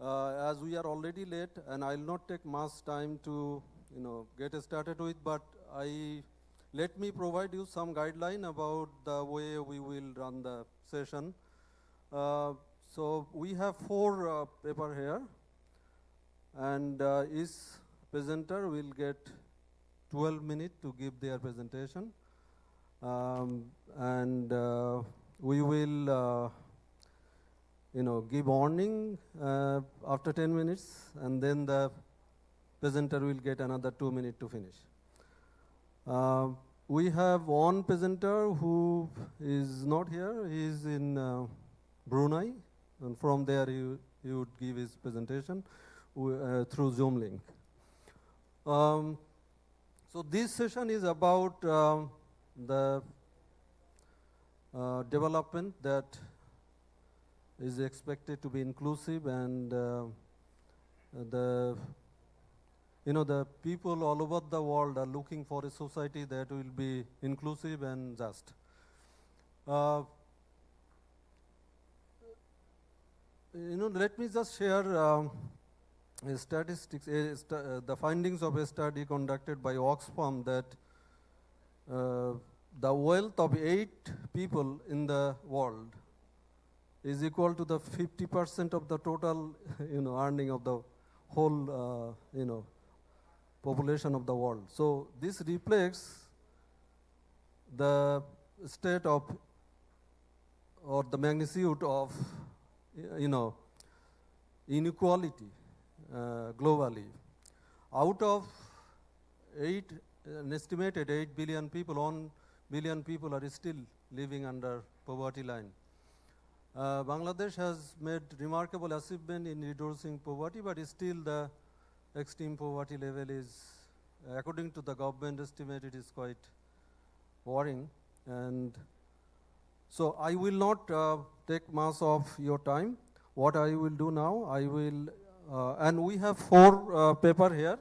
As we are already late, and I'll not take much time to get started with, but let me provide you some guideline about the way we will run the session. So we have four paper here, and each presenter will get 12 minutes to give their presentation, and we will give warning after 10 minutes, and then the presenter will get another 2 minutes to finish. We have one presenter who is not here. He is in Brunei, and from there he would give his presentation through Zoom link. So this session is about the development that is expected to be inclusive, and the people all over the world are looking for a society that will be inclusive and just. Let me just share statistics, the findings of a study conducted by Oxfam that the wealth of 8 people in the world is equal to the 50% of the total, earning of the whole, population of the world. So this reflects the state of, or the magnitude of, inequality globally. Out of an estimated 8 billion people, 1 billion people are still living under poverty line. Bangladesh has made remarkable achievement in reducing poverty, but still the extreme poverty level is, according to the government estimate, it is quite worrying. And so I will not take much of your time. What I will do now, I will, and we have 4 paper here.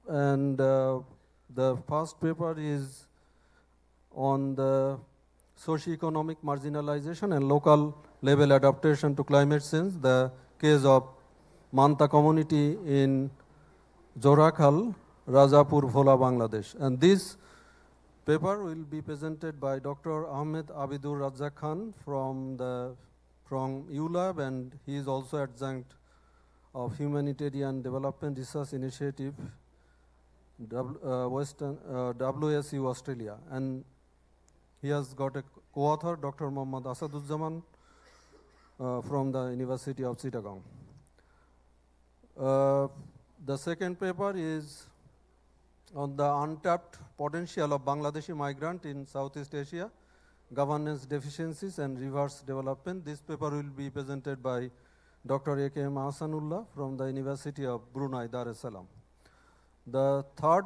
And the first paper is on the socio-economic marginalization and local level adaptation to climate change, the case of Manta community in Jorakhal, Rajapur, Bhola, Bangladesh. And this paper will be presented by Dr. Ahmed Abidur Razzaq Khan from ULAB, and he is also adjunct of Humanitarian Development Research Initiative, WSU Australia. And he has got a co-author, Dr. Mohammad Asaduzzaman from the University of Chittagong. The second paper is on the untapped potential of Bangladeshi migrant in Southeast Asia, governance deficiencies and reverse development. This paper will be presented by Dr. A.K.M. Ahsanullah from the University of Brunei, Dar es Salaam. The third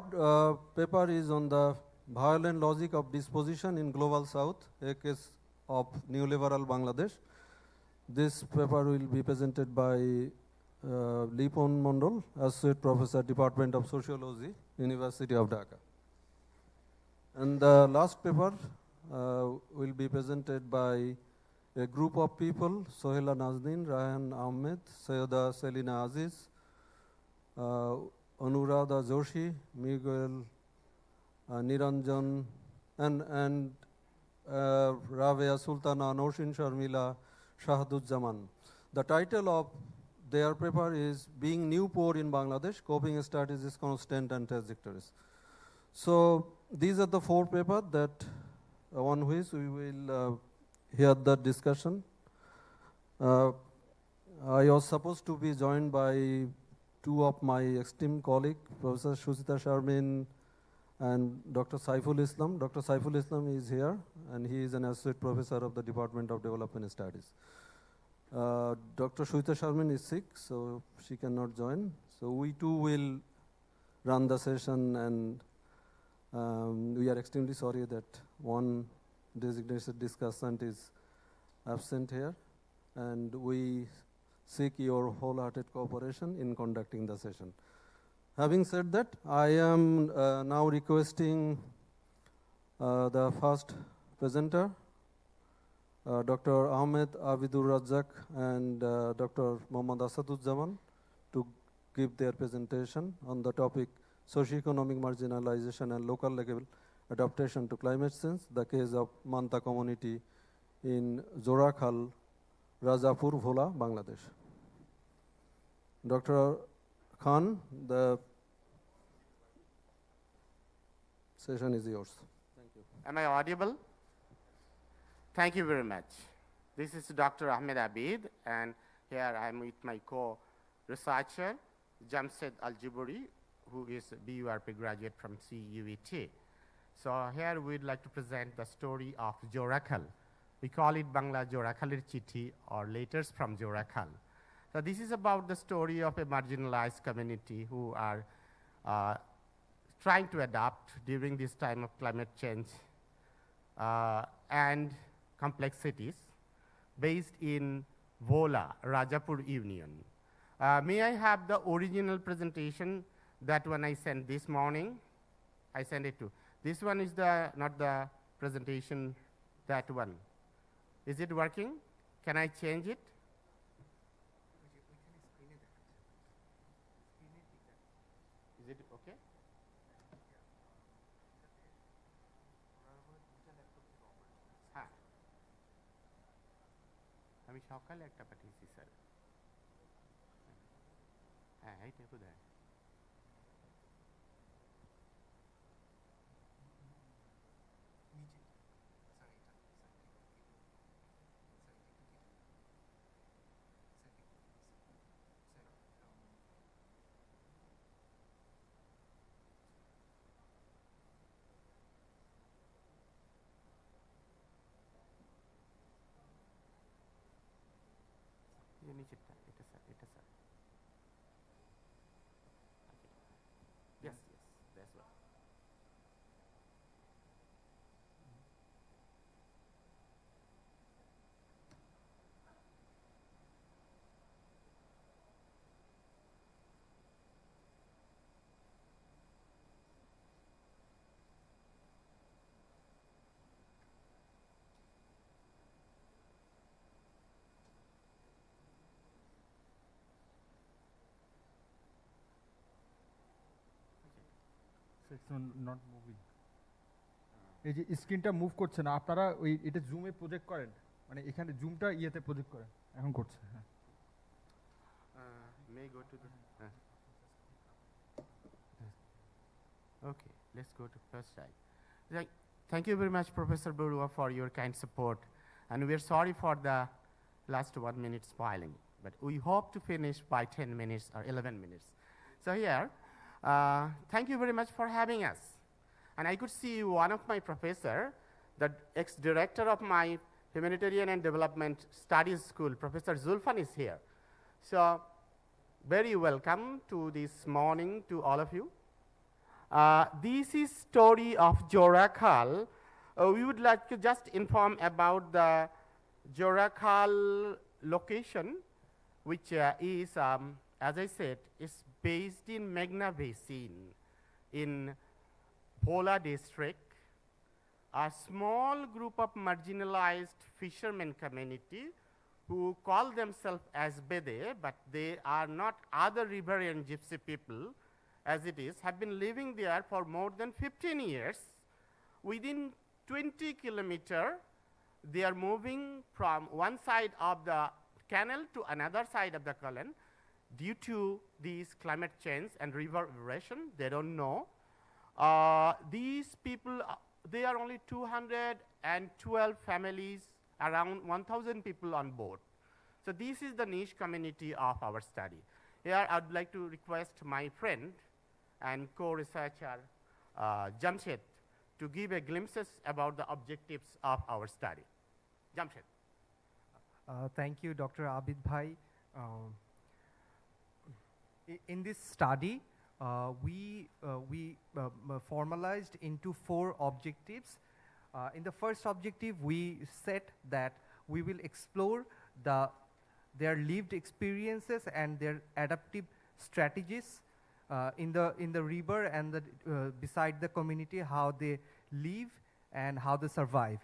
paper is on the violent logic of disposition in Global South, a case of neoliberal Bangladesh. This paper will be presented by Lipon Mondol, Associate Professor, Department of Sociology, University of Dhaka. And the last paper will be presented by a group of people: Sohela Nazneen, Rayan Ahmed, Sayeda Selina Aziz, Anurada Joshi, Miguel Niranjan, and Rabia Sultana, Noshin Sharmila, Shahaduzzaman. The title of their paper is Being New Poor in Bangladesh, Coping Strategies, Constant and Trajectories. So these are the 4 papers that on which we will hear the discussion. I was supposed to be joined by 2 of my esteemed colleagues, Professor Shuchita Sharmin and Dr. Saiful Islam. Dr. Saiful Islam is here, and he is an associate professor of the Department of Development Studies. Dr. Shuchita Sharmin is sick, so she cannot join. So we too will run the session, and we are extremely sorry that one designated discussant is absent here, and we seek your wholehearted cooperation in conducting the session. Having said that, I am now requesting the first presenter, Dr. Ahmed Abidur Razzak and Dr. Mohammad Asaduzzaman to give their presentation on the topic Socioeconomic Marginalization and Local Level Adaptation to Climate Change, the case of Manta community in Zorakhal, Rajapur, Bhola, Bangladesh. Dr. Khan, the session is yours. Thank you. Am I audible? Thank you very much. This is Dr. Ahmed Abid, and here I am with my co-researcher, Jamshed Al-Jiburi, who is a BURP graduate from CUET. So here we'd like to present the story of Zorakhal. We call it Bangla Zorakhalir Chithi, or Letters from Zorakhal. So this is about the story of a marginalized community who are trying to adapt during this time of climate change and complexities based in Bhola, Rajapur Union. May I have the original presentation, that one I sent this morning? I sent it to. This one is not the presentation, that one. Is it working? Can I change it? Is it okay? আমি সকালে একটা পাঠিয়েছি sir হ্যাঁ এইটা তো দেয় নিচেরটা এটা sir yes that's right It's not moving. এই যে স্ক্রিনটা মুভ করছে না, আপনারা ওই এটা জুমে প্রজেক্ট করেন, মানে এখানে জুমটা ইয়েতে প্রজেক্ট করেন, এখন করছে। হ্যাঁ may go to the okay, let's go to first slide. Thank you very much, Professor Barua, for your kind support, and we are sorry for the last 1 minute spoiling, but we hope to finish by 10 minutes or 11 minutes. So here, thank you very much for having us. And I could see one of my professor, the ex-director of my Humanitarian and Development Studies School, Professor Zulfan, is here. So very welcome to this morning to all of you. This is story of Zorakhal. We would like to just inform about the Zorakhal location, which is, as I said, is based in Meghna Basin in Bhola district. A small group of marginalized fishermen community who call themselves as Bede, but they are not other riverian gypsy people as it is, have been living there for more than 15 years. Within 20 kilometers, they are moving from one side of the canal to another side of the canal due to these climate change and river erosion. They don't know. These people, they are only 212 families, around 1,000 people on board. So this is the niche community of our study. Here I'd like to request my friend and co-researcher Jamshed to give a glimpses about the objectives of our study. Jamshed. Thank you, Dr. Abid Bhai. In this study, we formalized into 4 objectives. In the first objective, we said that we will explore their lived experiences and their adaptive strategies in the river and beside the community, how they live and how they survive.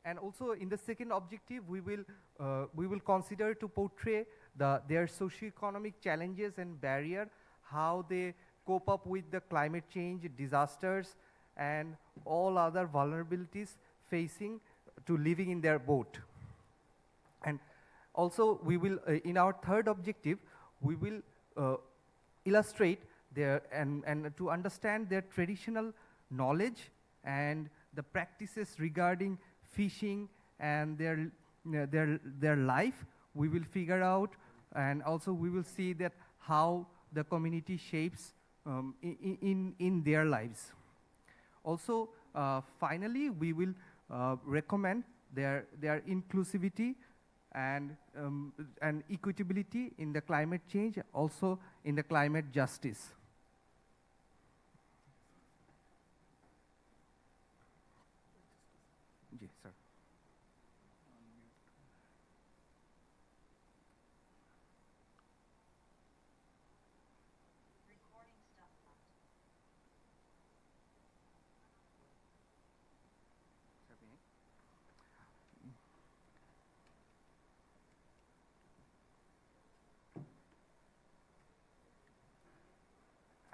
And also in the second objective, we will consider to portray their socioeconomic challenges and barrier, how they cope up with the climate change, disasters, and all other vulnerabilities facing to living in their boat. And also we will, in our third objective, we will illustrate their, and to understand their traditional knowledge and the practices regarding fishing and their life, we will figure out, and also we will see that how the community shapes in their lives. Also, finally, we will recommend their inclusivity and equitability in the climate change, also in the climate justice. Yes, sir.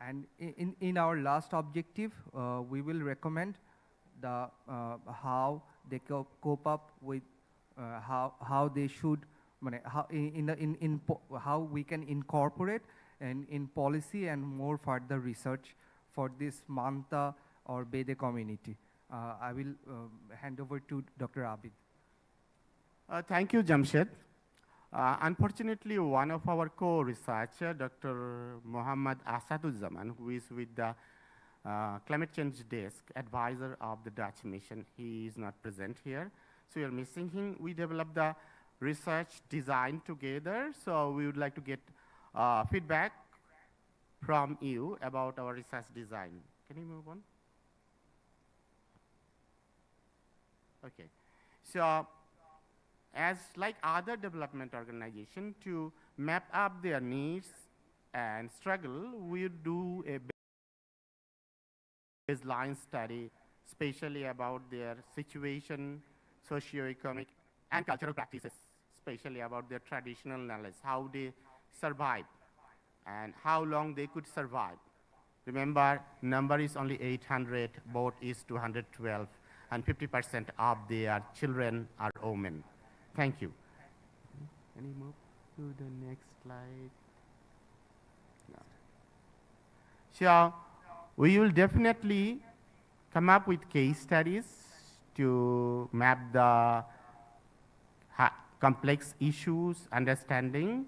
And in our last objective, we will recommend the how they cope up with how they should, how we can incorporate in policy and more further research for this Manta or Bede community. I will hand over to Dr. Abid. Thank you, Jamshed. Unfortunately, one of our co-researcher, Dr. Muhammad Asaduzzaman, who is with the Climate Change Desk, advisor of the Dutch mission, he is not present here. So we are missing him. We developed the research design together, so we would like to get feedback from you about our research design. Can you move on? Okay. So, as like other development organizations, to map up their needs and struggle, we do a baseline study, especially about their situation, socio-economic and cultural practices, especially about their traditional knowledge, how they survive and how long they could survive. Remember, number is only 800, boat is 212, and 50% of their children are women. Thank you. Can you move to the next slide? No. So, we will definitely come up with case studies to map the complex issues, understanding,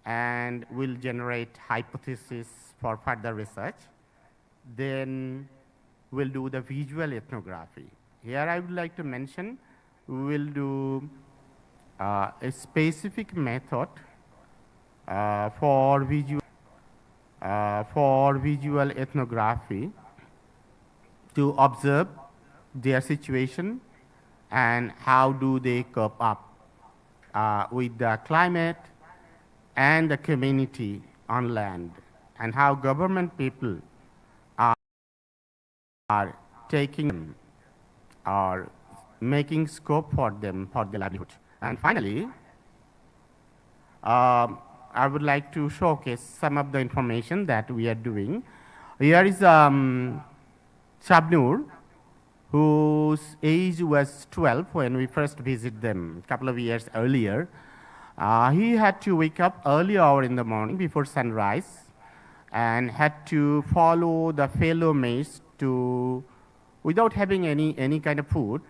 and will generate hypotheses for further research. Then we'll do the visual ethnography. Here I would like to mention, we will do a specific method for visual ethnography to observe their situation and how do they cope up with the climate and the community on land, and how government people are taking them or making scope for them for their livelihood. And finally, I would like to showcase some of the information that we are doing. Here is Shabnur, whose age was 12 when we first visited them a couple of years earlier. He had to wake up early hour in the morning before sunrise and had to follow the fellow mates to, without having any kind of food,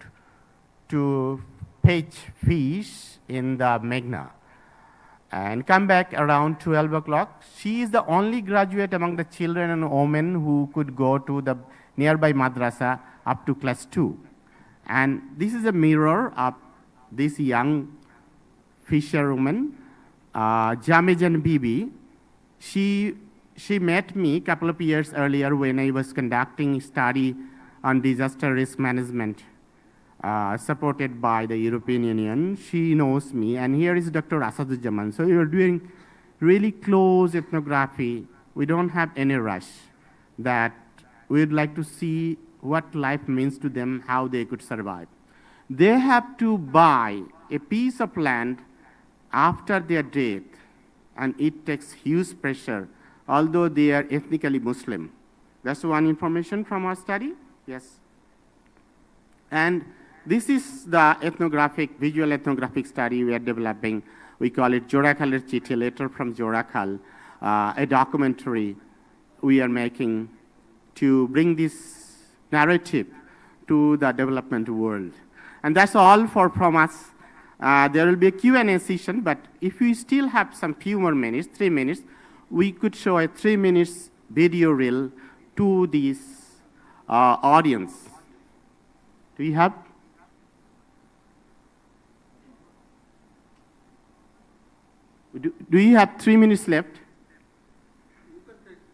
to fetch fish in the Meghna and come back around 12 o'clock. She is the only graduate among the children and women who could go to the nearby madrasa up to class 2. And this is a mirror of this young fisherwoman, Jamejan Bibi. She met me a couple of years earlier when I was conducting study on disaster risk management, supported by the European Union. She knows me, and here is Dr. Asaduzzaman. So we are doing really close ethnography. We don't have any rush. That we would like to see what life means to them, how they could survive. they have to buy a piece of land after their death, and it takes huge pressure, although they are ethnically Muslim. That's one information from our study. Yes. And this is the visual ethnographic study we are developing. We call it Jorakhal's Chithi, letter from Jorakhal, a documentary we are making to bring this narrative to the development world. And that's all from us. There will be a Q&A session, but if we still have some few more minutes, 3 minutes, we could show a 3 minutes video reel to this audience. Do you have? Do you have 3 minutes left?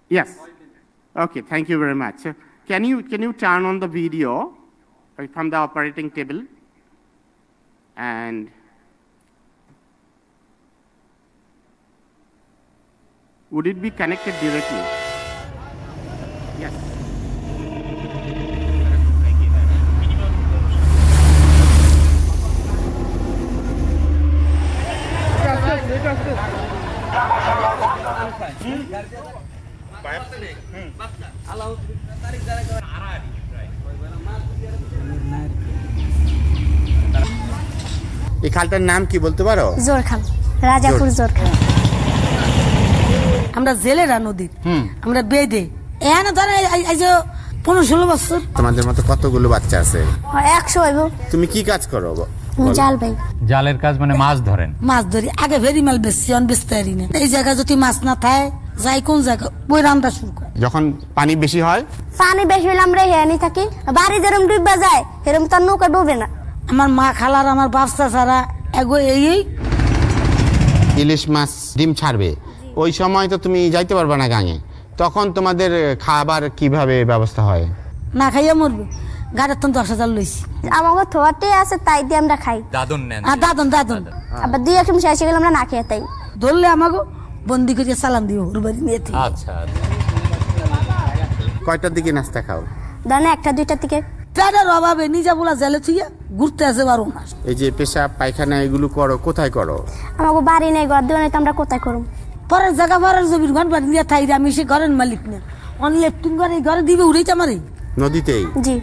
Yes. Okay, thank you very much. Can you turn on the video from the operating table? And would it be connected directly? Yes. এই খালটার নাম কি বলতে পারো? জোরখাল, রাজাপুর জোরখাল। আমরা জেলেরা নদীর, আমরা বেদে এখানে ধরে এই যে 15-16 বছর। তোমাদের মতো কতগুলো বাচ্চা আছে? 100 হইব। তুমি কি কাজ করো? জাল ভাই। জালের কাজ মানে মাছ ধরেন? মাছ ধরি, আগে ভেরি মাল বেশি, অন বেচতে পারি না। এই জায়গা যদি মাছ না থাকে, যাই কোন জায়গা ওই রান্না শুরু করে। যখন পানি বেশি হয়? পানি বেশি হলে আমরা হেয়ানি থাকি, বাড়ি যেরকম ডুববা যায় সেরকম তার নৌকা ডুবে না। আমার মা খালার আমার বাচ্চা ছাড়া এগো এই ইলিশ মাছ ডিম ছাড়বে, ওই সময় তো তুমি যাইতে পারবে না গাঙে, তখন তোমাদের খাবার কিভাবে ব্যবস্থা হয়? না খাইয়া মরবে, গাড়ির তো 10,000 লইছি। আমাকে থোয়াতে আছে তাই দিয়ে আমরা খাই। দাদন নেন? দাদন। আবার 2-1 মাস এসে গেলে আমরা না খেয়ে তাই ধরলে আমাকে বন্দি করে সালাম দিব হুরবাড়ি নিয়ে। আচ্ছা। কয়টার দিকে নাস্তা খাও? দানা 1-2টার দিকে। পেটের অভাবে নিজে বলা জেলে থুইয়া ঘুরতে আসে 12 মাস। এই যে পেশাব পায়খানা এগুলো করো, কোথায় করো? আমাকে বাড়ি নেই, ঘর দেওয়া নেই, তো আমরা কোথায় করব? পরের জায়গা পরের জমির ঘর বাড়ি দিয়ে থাই, আমি সে ঘরের মালিক না। অন লেফটিং করে এই ঘরে দিবে উড়াইতে আমারে নদীতেই। জি।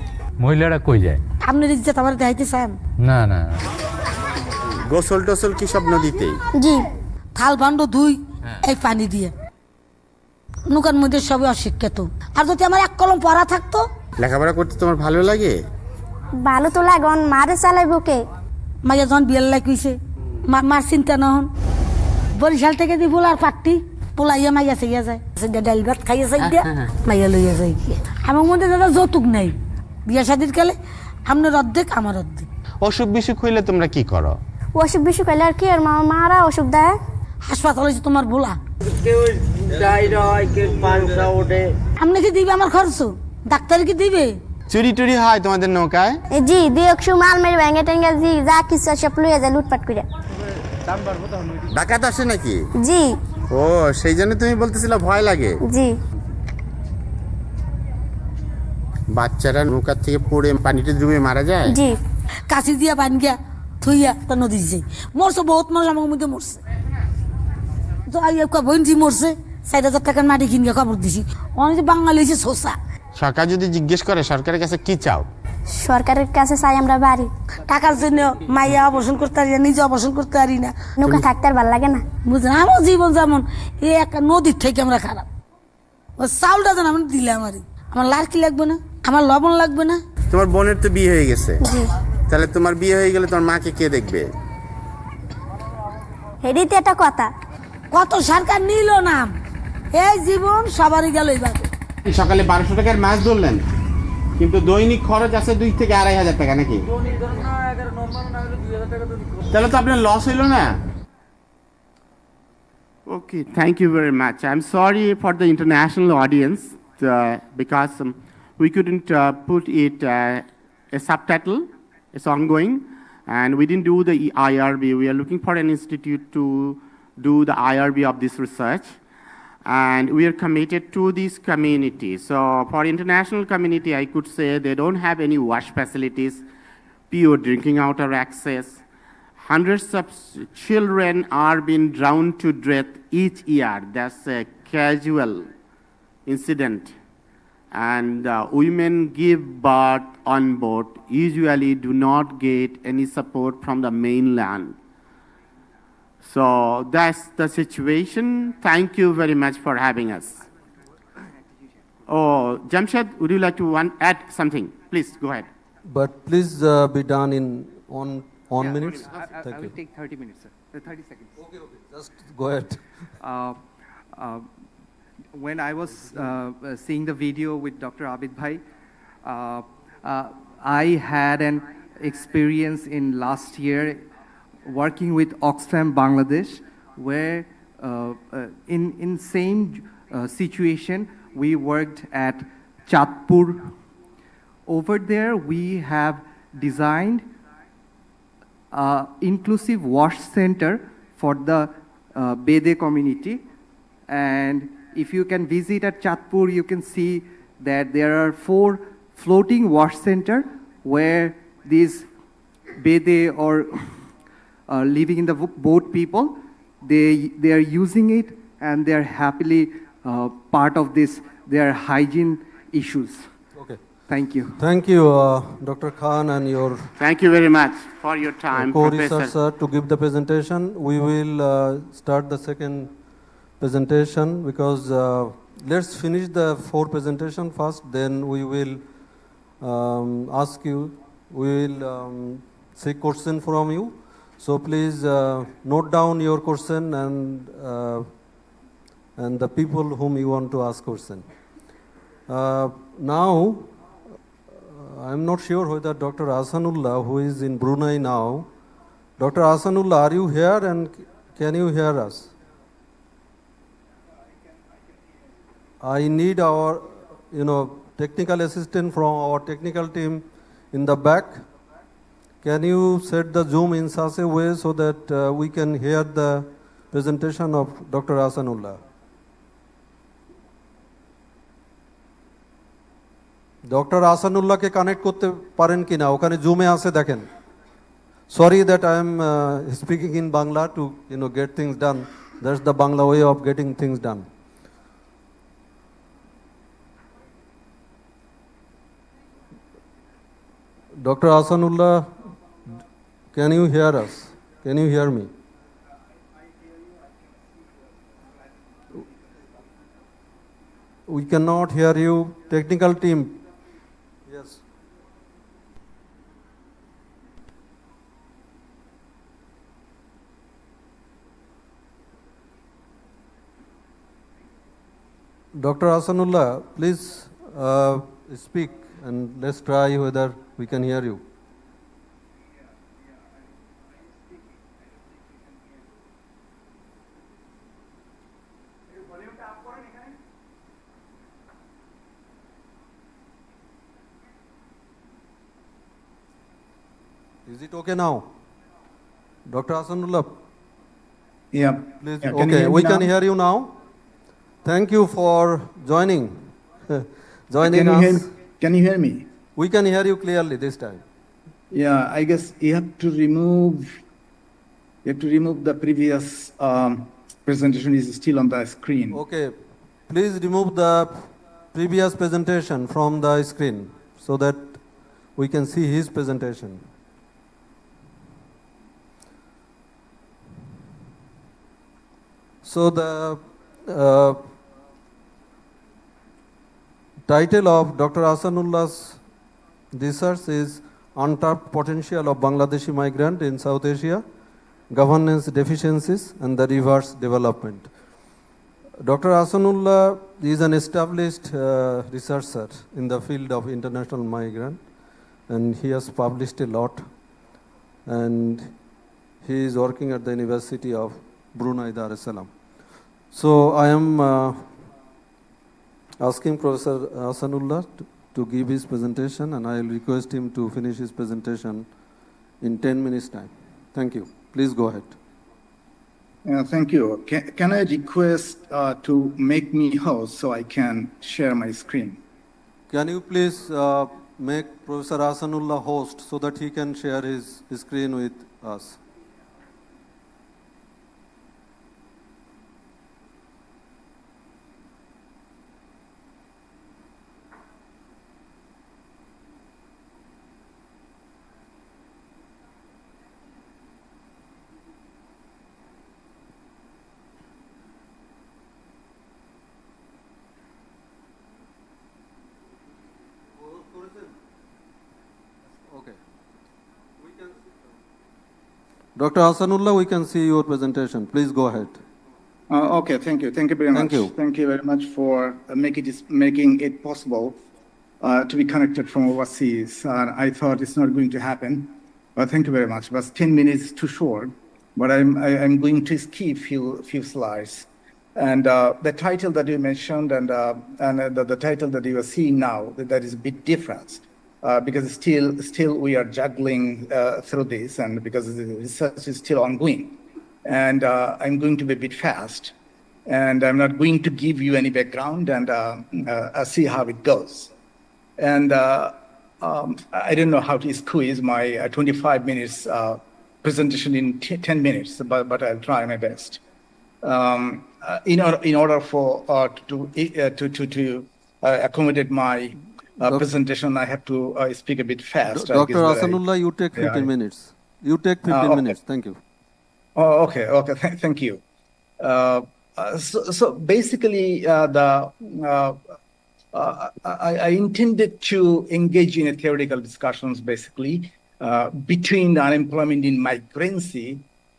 মহিলারা কই যায়? আপনি ইজ্জত আমার দেখাইতে চান? না না। গোসল টোসল কি সব নদীতেই? জি। থাল ভান্ড ধুই এই পানি দিয়ে। নৌকার মধ্যে সবই অশিক্ষিত। আর যদি আমার 1 কলম পড়া থাকতো। লেখাপড়া করতে তোমার ভালো লাগে? ভালো তো লাগে, মারে চালাইবো কে? মাইয়া যখন বিয়ের লাগিয়েছে মার চিন্তা না হন। বরিশাল থেকে দি পোলার পাট্টি পোলাইয়া মাইয়া চাইয়া যায়, ডাইল ভাত খাইয়া চাই দিয়া মাইয়া লইয়া যায়। আমার মধ্যে দাদা যৌতুক নাই, বিয়া শাদির কালে আপনার অর্ধেক আমার অর্ধেক। অসুখ বিসুখ হইলে তোমরা কি করো? অসুখ বিসুখ হইলে আর কি, আর মারা অসুখ দেয়। হাসপাতাল হয়েছে তোমার ভোলা। আপনি কি দিবে আমার খরচ? ডাক্তার কি দিবে? চুরি টুরি হয় তোমাদের নৌকায়? জি, 2-1 মাল মেরে ভেঙে টেঙ্গে জি যা কিছু সব লইয়া যায় লুটপাট করে। ডাকাত আসে নাকি? জি। ও, সেই জন্য তুমি বলতেছিলে ভয় লাগে? জি। বাচ্চারা নৌকার থেকে পড়ে পানিতে ডুবে মারা যায়? জি। কাশি দিয়া পানি গিয়া থইয়া তো নদী যাই মরছে, বহুত মানুষ আমার মধ্যে মরছে। তো বোনজি মরছে, 4,000 টাকার মাটি কিনে খবর দিছি। অনেক বাঙালি হয়েছে শোষা। সরকার যদি জিজ্ঞেস করে সরকারের কাছে কি চাও? সরকারের কাছে চাই আমরা বাড়ি। টাকার জন্য মাইয়া অপারেশন করতে পারি না, নিজে অপারেশন করতে পারি না। নৌকা থাকতে আর ভালো লাগে না, বুঝলেন? আমার জীবন যেমন এই একটা নদীর থেকে আমরা খারাপ। ও চাউলটা যেন আমি দিলে আমার লাড়কি লাগবে না, আমার লবণ লাগবে না। তোমার বোনের তো বিয়ে হয়ে গেছে। জি। তাহলে তোমার বিয়ে হয়ে গেলে তোমার মাকে কে দেখবে? হেডিতে একটা কথা, কত সরকার নিল নাম, এই জীবন সবারই গেল। সকালে 1200 টাকার মাছ ধরলেন, কিন্তু দৈনিক খরচ আছে 2 থেকে 2,500 টাকা নাকি? তাহলে তো আপনার লস হইল না? Okay, thank you very much. I'm sorry for the international audience because we couldn't put it a subtitle. It's ongoing, and we didn't do the IRB. We are looking for an institute to do the IRB of this research, and we are committed to this community. So for international community, I could say they don't have any wash facilities. pure drinking water access. Hundreds of children are being drowned to death each year. That's a casual incident. And women give birth on board, usually do not get any support from the mainland. So that's the situation. Thank you very much for having us. Oh, Jamshed, would you like to add something? Please, go ahead. But please be done in on minutes. I will take 30 minutes, sir. 30 seconds. Okay. Just go ahead. When I was seeing the video with Dr. Abid Bhai, I had an experience in last year working with Oxfam Bangladesh, where in same situation, we worked at Chatpur. Over there, we have designed inclusive wash center for the Bede community. And if you can visit at Chatpur, you can see that there are 4 floating wash center where these Bede or living in the boat people, they are using it and they are happily part of this, their hygiene issues. Okay. Thank you. Thank you, Dr. Khan and your Thank you very much for your time, Professor. co-researcher to give the presentation. We will start the second presentation because let's finish the 4 presentation first, then we will ask you, we will seek question from you. So please note down your question and the people whom you want to ask question. Now, I'm not sure whether Dr. Ahsanullah, who is in Brunei now, Dr. Ahsanullah, are you here and can you hear us? I need our, technical assistant from our technical team in the back. Can you set the Zoom in such a way so that we can hear the presentation of Dr. Ahsanullah? Dr. Ahsanullah ke connect korte paren kina, okhane Zoom e ase dekhen. Sorry that I am speaking in Bangla to get things done. That's the Bangla way of getting things done. Dr. Ahsanullah, can you hear us? Can you hear me? We cannot hear you. Technical team. Yes. Dr. Ahsanullah, please speak and let's try whether we can hear you. Is it okay now? Dr. Ahsanullah? Yeah. Please. Yeah, Okay, we can hear you now. Thank you for joining us. Can you hear me? We can hear you clearly this time. Yeah, I guess you have to remove the previous presentation is still on the screen. Okay, please remove the previous presentation from the screen so that we can see his presentation. So the title of Dr. Ahsanullah's research is Untapped Potential of Bangladeshi Migrant in South Asia, Governance Deficiencies and the Reverse Development. Dr. Ahsanullah is an established researcher in the field of international migrant, and he has published a lot, and he is working at the University of Brunei, Dar es Salaam. So I am asking Professor Ahsanullah to give his presentation, and I will request him to finish his presentation in 10 minutes time. Thank you. Please go ahead. Thank you. Can I request to make me host so I can share my screen? Can you please make Professor Hasanullah host so that he can share his screen with us. Okay. Dr. Hasanullah, we can see your presentation. Please go ahead. Okay, thank you. Thank you very much. Thank you. Thank you very much for making it possible to be connected from overseas. I thought it's not going to happen, but thank you very much. But 10 minutes is too short, but I'm going to skip few slides. And the title that you mentioned and the title that you are seeing now, that is a bit different. Because still we are juggling through this, and because the research is still ongoing. And I'm going to be a bit fast, and I'm not going to give you any background, and see how it goes. And I don't know how to squeeze my 25 minutes presentation in 10 minutes, but I'll try my best. In order for to accommodate my presentation, I have to speak a bit fast. Dr. Hasanullah, you take 15 minutes. You take 15 minutes. Thank you. Oh, okay. Thank you. So basically, I intended to engage in a theoretical discussions, basically, between unemployment in migrancy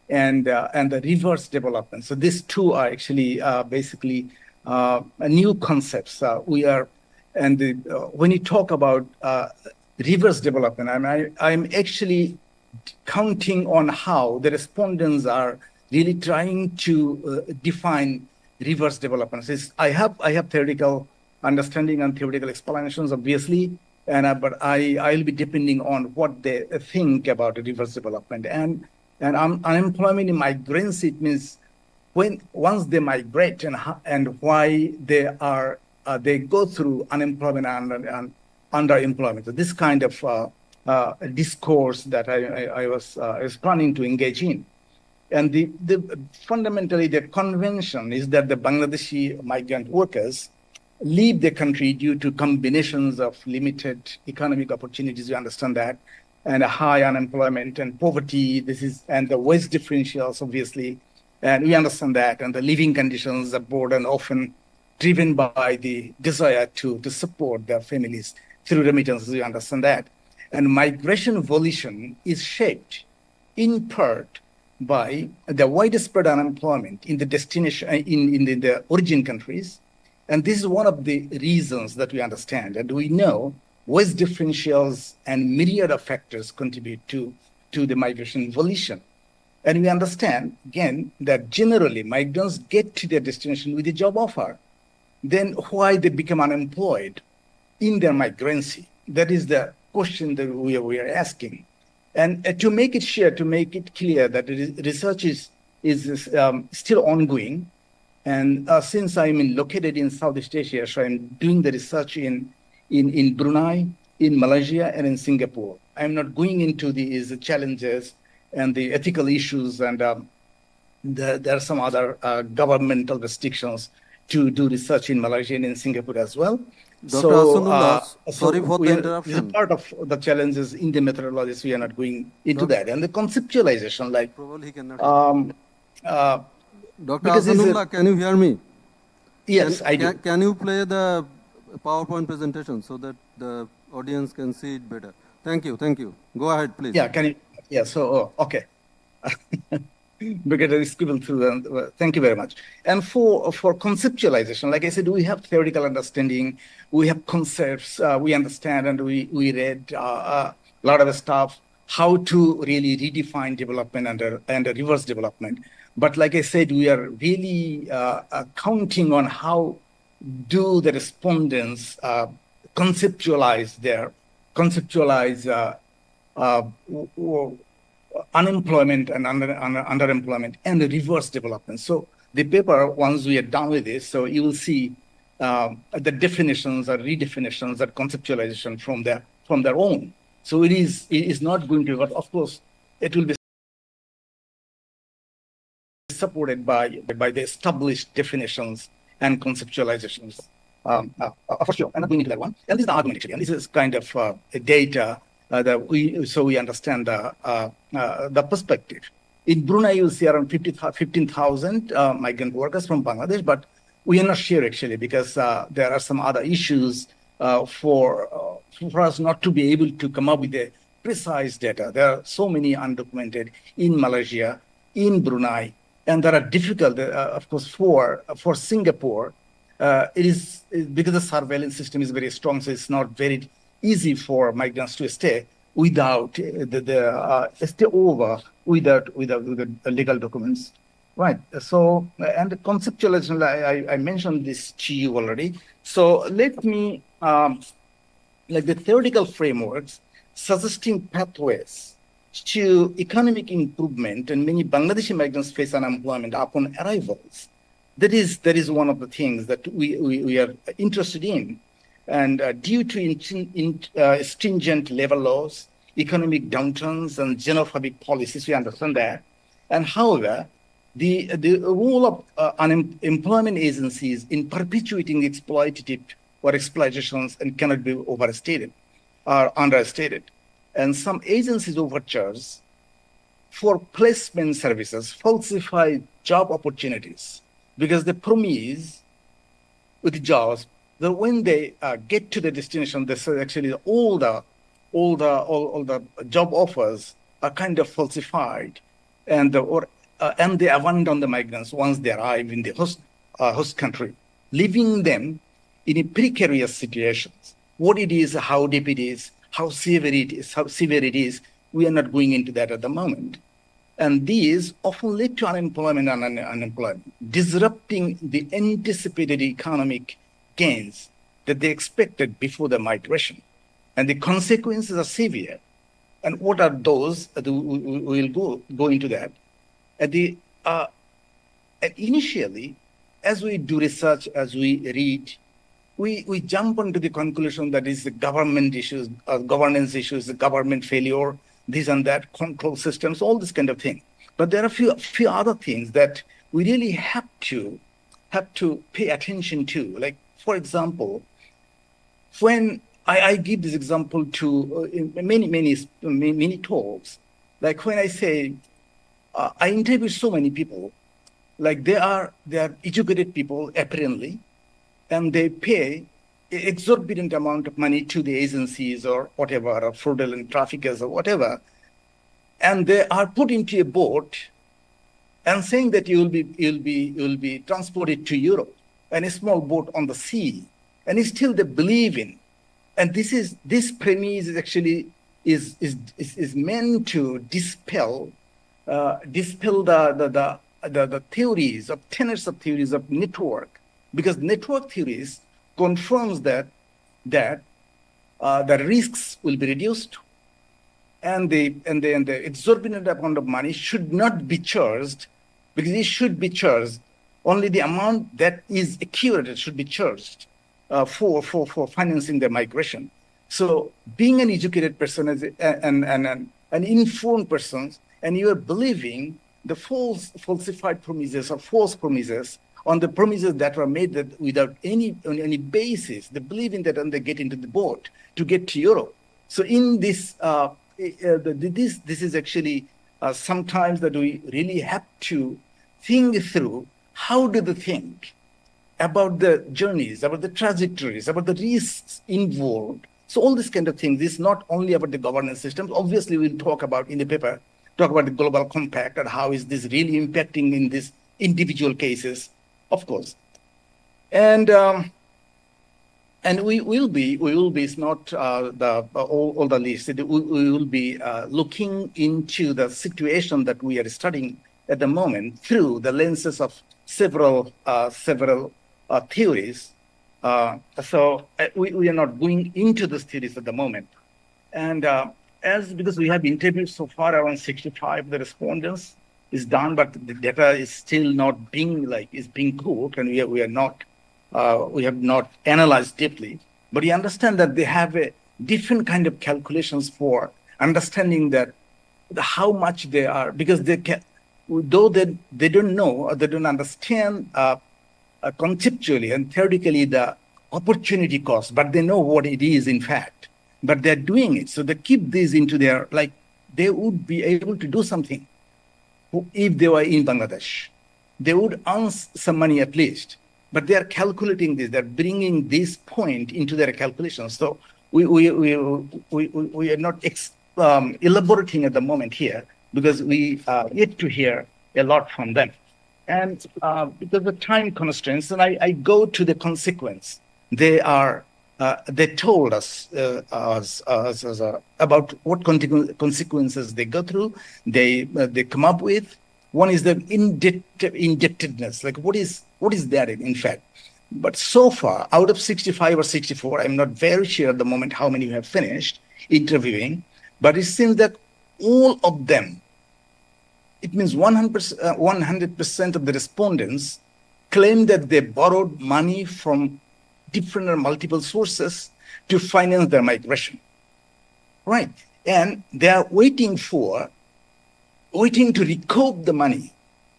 and the reverse development. So these two are actually basically new concepts. When you talk about reverse development, I'm actually counting on how the respondents are really trying to define reverse development. I have theoretical understanding and theoretical explanations, obviously, but I'll be depending on what they think about reverse development. And unemployment in migrancy, it means once they migrate and why they go through unemployment and underemployment. So this kind of discourse that I was planning to engage in. And fundamentally, the convention is that the Bangladeshi migrant workers leave the country due to combinations of limited economic opportunities, you understand that, and a high unemployment and poverty, and the wage differentials, obviously, and we understand that, and the living conditions are burden often driven by the desire to support their families through remittances, we understand that. And migration volition is shaped in part by the widespread unemployment in the destination, in the origin countries. And this is one of the reasons that we understand. And we know wage differentials and myriad of factors contribute to the migration volition. And we understand, again, that generally migrants get to their destination with a job offer. Then why they become unemployed in their migrancy? That is the question that we are asking. And to make it clear that research is still ongoing. And since I'm located in Southeast Asia, so I'm doing the research in Brunei, in Malaysia, and in Singapore. I'm not going into these challenges and the ethical issues, and there are some other governmental restrictions to do research in Malaysia and in Singapore as well. Dr. Hasanullah, sorry for the interruption. This is part of the challenges in the methodologies. We are not going into that. And the conceptualization, like... Probably he cannot. Dr. because Hasanullah, can you hear me? Yes, I do. Can you play the PowerPoint presentation so that the audience can see it better? Thank you. Go ahead, please. Yeah, can you? Yeah, so, okay. Because I scribbled through, and thank you very much. And for conceptualization, like I said, we have theoretical understanding, we have concepts, we understand, and we read a lot of stuff, how to really redefine development and reverse development. But like I said, we are really counting on how do the respondents conceptualize unemployment and underemployment and the reverse development. So the paper, once we are done with this, so you will see the definitions or redefinitions, that conceptualization from from their own. So it is not going to, but of course, it will be supported by the established definitions and conceptualizations. For sure, I'm not going into that one. And this is the argument actually, and this is kind of a data that we understand the perspective. In Brunei, you see around 15,000 migrant workers from Bangladesh, but we are not sure actually because there are some other issues for us not to be able to come up with the precise data. There are so many undocumented in Malaysia, in Brunei, and there are difficult, of course, for Singapore. It is because the surveillance system is very strong, so it's not very easy for migrants to stay without stay over without legal documents, right? So, and the conceptualization, I mentioned this to you already. So let me, like the theoretical frameworks suggesting pathways to economic improvement, and many Bangladeshi migrants face unemployment upon arrivals. That is one of the things that we are interested in. And due to stringent labor laws, economic downturns, and xenophobic policies, we understand that. And however, the role of unemployment agencies in perpetuating exploitative or exploitations and cannot be overstated or understated. And some agencies overcharge for placement services, falsify job opportunities, because they promise with jobs that when they get to the destination, they say actually all the job offers are kind of falsified, and they abandon the migrants once they arrive in the host country, leaving them in a precarious situations. What it is, how deep it is, how severe it is, we are not going into that at the moment. And these often lead to unemployment and unemployment, disrupting the anticipated economic gains that they expected before the migration. And the consequences are severe. And what are those? We will go into that. Initially, as we do research, as we read, we jump onto the conclusion that is the government issues, governance issues, the government failure, this and that, control systems, all this kind of thing. But there are a few other things that we really have to pay attention to. Like, for example, when I give this example to many talks, like when I say, I interview so many people, like they are educated people apparently, and they pay an exorbitant amount of money to the agencies or whatever, or fraudulent traffickers or whatever, and they are put into a boat and saying that you'll be transported to Europe, and a small boat on the sea, and still they believe in. And this premise is actually is meant to dispel the theories of tenets of theories of network, because network theories confirms that the risks will be reduced, and the exorbitant amount of money should not be charged, because it should be charged only the amount that is accurate should be charged for financing the migration. So being an educated person and an informed person, and you are believing the falsified promises or false promises on the promises that were made that without any basis, they believe in that, and they get into the boat to get to Europe. So in this, this is actually sometimes that we really have to think through how do they think about the journeys, about the trajectories, about the risks involved. So all this kind of things is not only about the governance systems. Obviously, we'll talk about in the paper, talk about the global compact and how is this really impacting in these individual cases, of course. And we will be, it's not all the list. We will be looking into the situation that we are studying at the moment through the lenses of several theories. So we are not going into these theories at the moment. And because we have interviewed so far around 65, the respondents is done, but the data is still not being being cooked, and we have not analyzed deeply. But we understand that they have different kind of calculations for understanding that how much they are, because they can, though they don't know or they don't understand conceptually and theoretically the opportunity cost, but they know what it is in fact, but they're doing it. So they keep this into their, like, they would be able to do something if they were in Bangladesh. They would earn some money at least, but they are calculating this, they're bringing this point into their calculations. So we are not elaborating at the moment here because we yet to hear a lot from them. And because of time constraints, and I go to the consequence. They told us about what consequences they go through. They come up with. One is the indebtedness. Like what is that in fact? But so far, out of 65 or 64, I'm not very sure at the moment how many have finished interviewing, but it seems that all of them, it means 100% of the respondents claim that they borrowed money from different or multiple sources to finance their migration, right? And they are waiting to recoup the money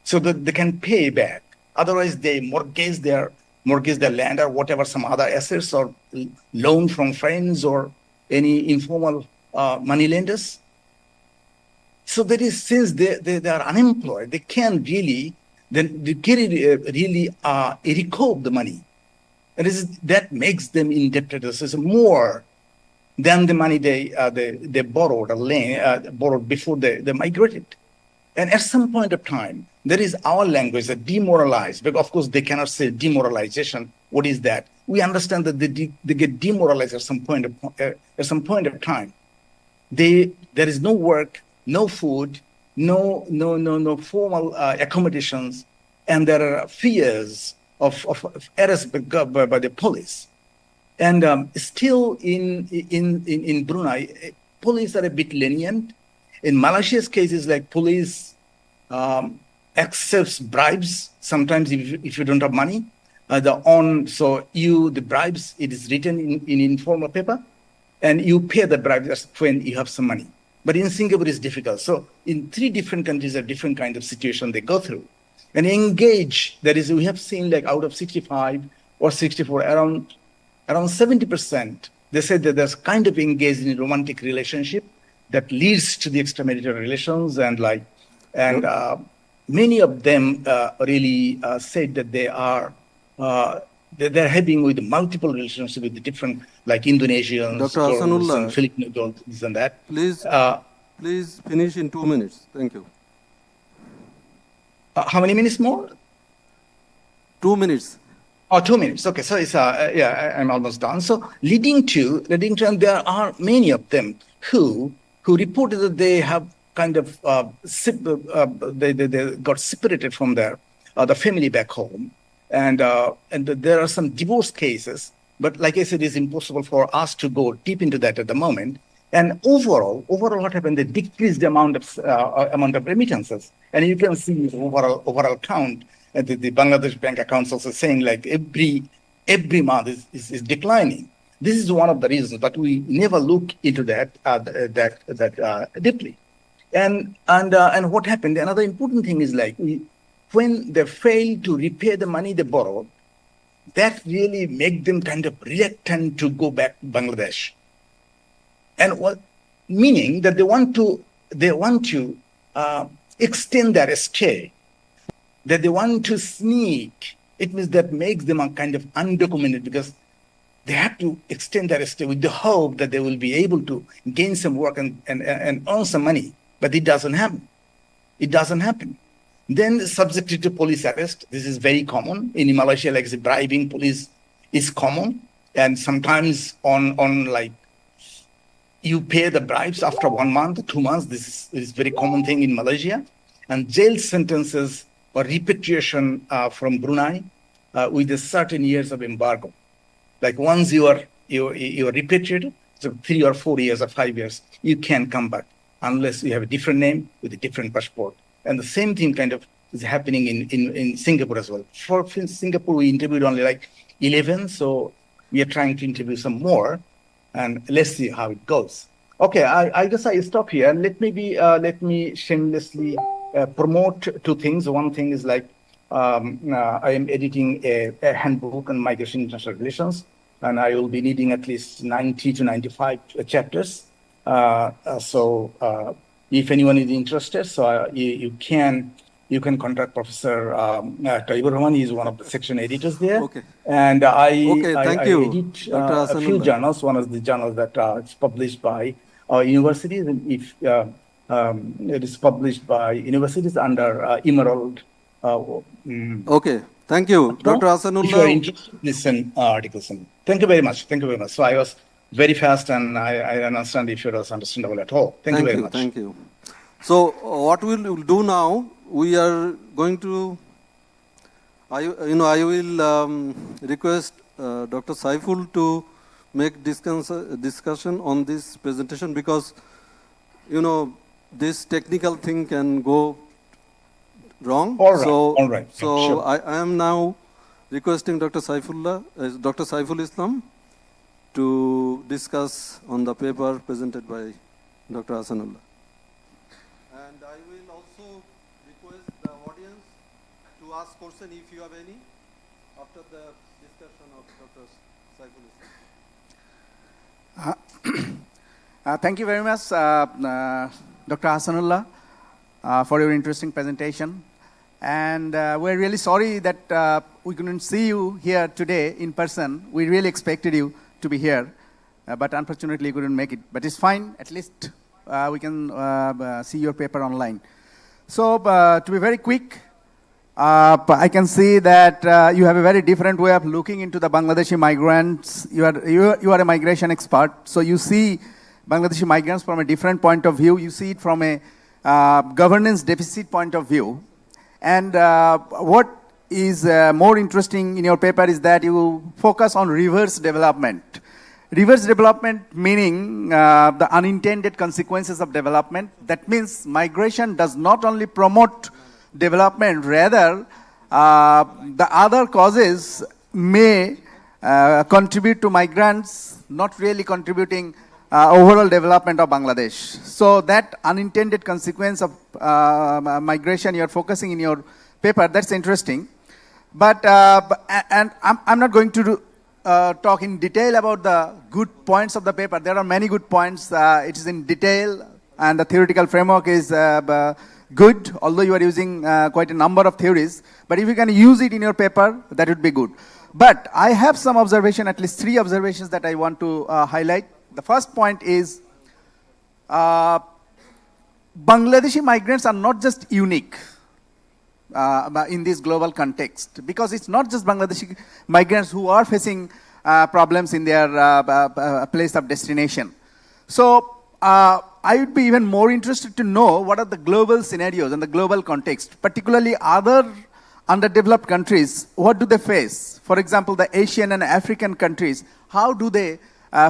so that they can pay back. Otherwise, they mortgage their land or whatever, some other assets, or loan from friends or any informal money lenders. So that is, since they are unemployed, they can't really recoup the money. And that makes them indebted. This is more than the money they borrowed or borrowed before they migrated. And at some point of time, there is our language that demoralized, but of course they cannot say demoralization. What is that? We understand that they get demoralized at some point of time. There is no work, no food, no formal accommodations, and there are fears of arrest by the police. And still in Brunei, police are a bit lenient. In Malaysia's cases, like police accepts bribes sometimes if you don't have money. The bribes, it is written in informal paper, and you pay the bribes when you have some money. But in Singapore, it's difficult. So in 3 different countries, a different kind of situation they go through. And engage, that is, we have seen like out of 65 or 64, around 70%, they said that there's kind of engaged in a romantic relationship that leads to the extramarital relations, and many of them really said that they're having with multiple relationships with the different, like Indonesians, Dr. Hasanullah, and Filipino, this and that. Please finish in 2 minutes. Thank you. How many minutes more? 2 minutes. Oh, 2 minutes. Okay, so it's I'm almost done. So leading to, and there are many of them who reported that they have kind of they got separated from the family back home, and there are some divorce cases. But like I said, it's impossible for us to go deep into that at the moment. And overall, what happened? They decreased the amount of remittances, and you can see overall count. The Bangladesh bank accounts also saying like every month is declining. This is one of the reasons, but we never look into that deeply. And what happened? Another important thing is like when they fail to repay the money they borrowed, that really make them kind of reluctant to go back to Bangladesh. And meaning that they want to extend their stay, that they want to sneak. It means that makes them a kind of undocumented, because they have to extend their stay with the hope that they will be able to gain some work and earn some money. But it doesn't happen. It doesn't happen. Then subjected to police arrest. This is very common in Malaysia. Like the bribing police is common, and sometimes on like you pay the bribes after 1 month, 2 months. This is very common thing in Malaysia, and jail sentences or repatriation from Brunei with a certain years of embargo. Like once you are repatriated, so 3 or 4 years or 5 years, you can't come back unless you have a different name with a different passport. And the same thing kind of is happening in Singapore as well. For Singapore, we interviewed only like 11, so we are trying to interview some more. and let's see how it goes. Okay, I guess I stop here. And let me shamelessly promote two things. One thing is like I am editing a handbook on migration international relations, and I will be needing at least 90 to 95 chapters. So if anyone is interested, so you can contact Professor Taibur Rahman. He is one of the section editors there. Okay. And I thank you, edit Dr. a few Hasanullah. journals. One of the journals that is published by universities, and if it is published by universities under Emerald. Okay, thank you, Dr. Hasanullah. If you are interested, listen articles. Thank you very much. Thank you very much. So I was very fast, and I understand if it was understandable at all. Thank you very much. Thank you. So what we'll do now, we are going to, I will request Dr. Saiful to make discussion on this presentation, because, this technical thing can go wrong. All right. So Sure. I am now requesting Dr. Saiful Islam to discuss on the paper presented by Dr. Hasanullah. And I will also request the audience to ask questions if you have any after the discussion of Dr. Saiful Islam. Thank you very much, Dr. Hasanullah, for your interesting presentation. And we're really sorry that we couldn't see you here today in person. We really expected you to be here, but unfortunately you couldn't make it. But it's fine, at least we can see your paper online. So to be very quick, I can see that you have a very different way of looking into the Bangladeshi migrants. You are a migration expert, so you see Bangladeshi migrants from a different point of view. You see it from a governance deficit point of view. And what is more interesting in your paper is that you focus on reverse development. Reverse development meaning the unintended consequences of development. That means migration does not only promote development, rather the other causes may contribute to migrants, not really contributing overall development of Bangladesh. So that unintended consequence of migration you're focusing in your paper, that's interesting. But, and I'm not going to talk in detail about the good points of the paper. There are many good points. It is in detail, and the theoretical framework is good, although you are using quite a number of theories. But if you can use it in your paper, that would be good. But I have some observation, at least 3 observations that I want to highlight. The first point is Bangladeshi migrants are not just unique in this global context, because it's not just Bangladeshi migrants who are facing problems in their place of destination. So I would be even more interested to know what are the global scenarios and the global context, particularly other underdeveloped countries. What do they face? For example, the Asian and African countries, how do they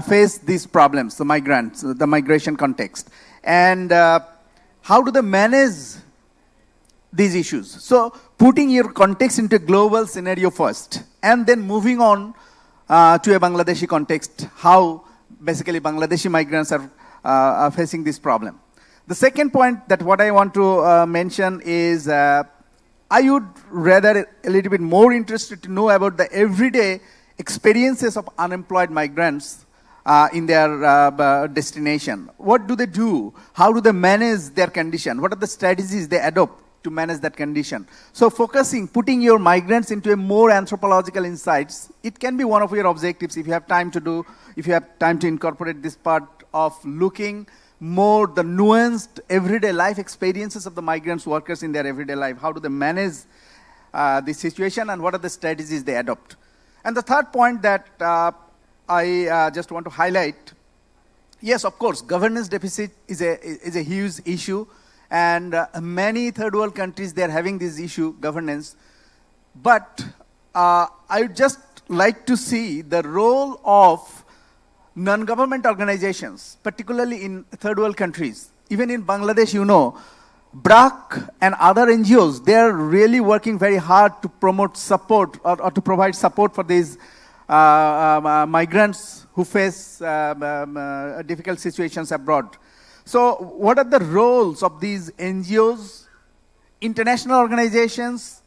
face these problems, the migrants, the migration context? And how do they manage these issues? So putting your context into a global scenario first, and then moving on to a Bangladeshi context, how basically Bangladeshi migrants are facing this problem. The second point that what I want to mention is I would rather a little bit more interested to know about the everyday experiences of unemployed migrants in their destination. What do they do? How do they manage their condition? What are the strategies they adopt to manage that condition? So putting your migrants into a more anthropological insights, it can be one of your objectives if you have time to incorporate this part of looking more the nuanced everyday life experiences of the migrants workers in their everyday life. How do they manage the situation, and what are the strategies they adopt? And the third point that I just want to highlight, yes, of course, governance deficit is a huge issue, and many third world countries, they're having this issue, governance. But I would just like to see the role of non-government organizations, particularly in third world countries. Even in Bangladesh, BRAC and other NGOs, they're really working very hard to promote support or to provide support for these migrants who face difficult situations abroad. So what are the roles of these NGOs, international organizations,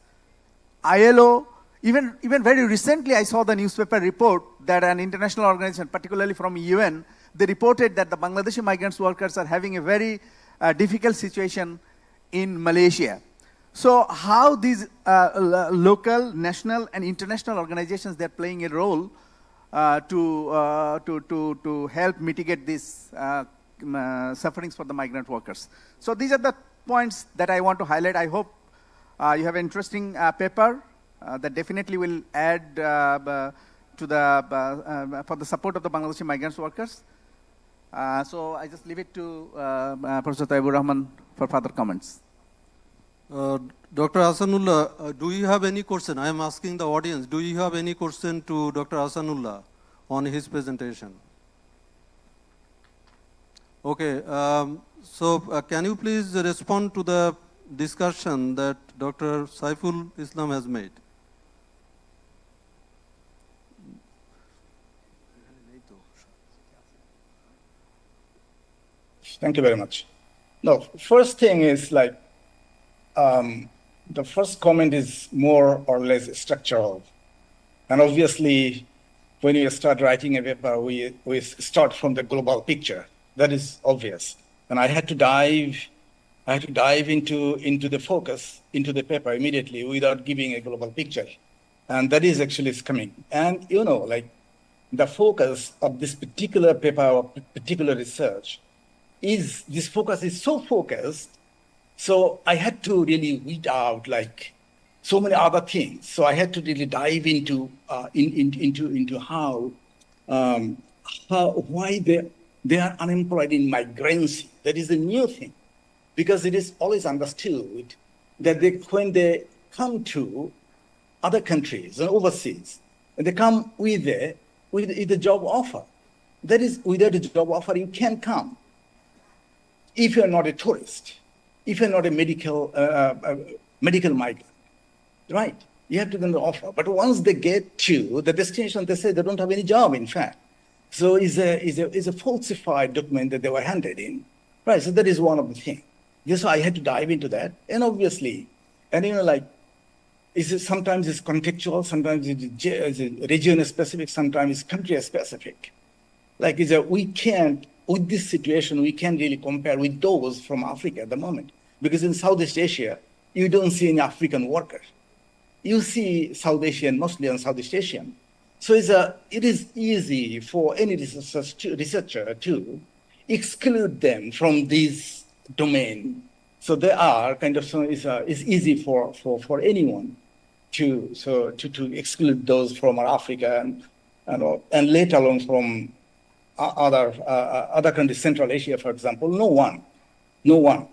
ILO? Even very recently, I saw the newspaper report that an international organization, particularly from UN, they reported that the Bangladeshi migrants workers are having a very difficult situation in Malaysia. So how these local, national, and international organizations, they're playing a role to help mitigate these sufferings for the migrant workers. So these are the points that I want to highlight. I hope you have an interesting paper that definitely will add to the for the support of the Bangladeshi migrants workers. So I just leave it to Professor Taibur Rahman for further comments. Dr. Hasanullah, do you have any question? I am asking the audience, do you have any question to Dr. Hasanullah on his presentation? Okay, so can you please respond to the discussion that Dr. Saiful Islam has made? Thank you very much. No, first thing is like, the first comment is more or less structural. And obviously, when you start writing a paper, we start from the global picture. That is obvious. And I had to dive into the focus, into the paper immediately without giving a global picture. And that is actually coming. And you know, like the focus of this particular paper or particular research is, this focus is so focused. So I had to really weed out like so many other things. So I had to really dive into why they are unemployed in migrancy. That is a new thing, because it is always understood that when they come to other countries and overseas, and they come with a job offer. That is, without a job offer, you can't come. If you're not a tourist, if you're not a medical migrant, right? You have to give them the offer. But once they get to the destination, they say they don't have any job, in fact. So it's a falsified document that they were handed in, right? So that is one of the things. Yes, so I had to dive into that. And obviously, and you know, like, sometimes it's contextual, sometimes it's region specific, sometimes it's country specific. Like, we can't, with this situation, we can't really compare with those from Africa at the moment. Because in Southeast Asia, you don't see any African workers. You see South Asian, mostly on Southeast Asian. So it is easy for any researcher to exclude them from this domain. So they are kind of, it's easy for anyone to exclude those from Africa and let alone from other countries, Central Asia, for example. No one,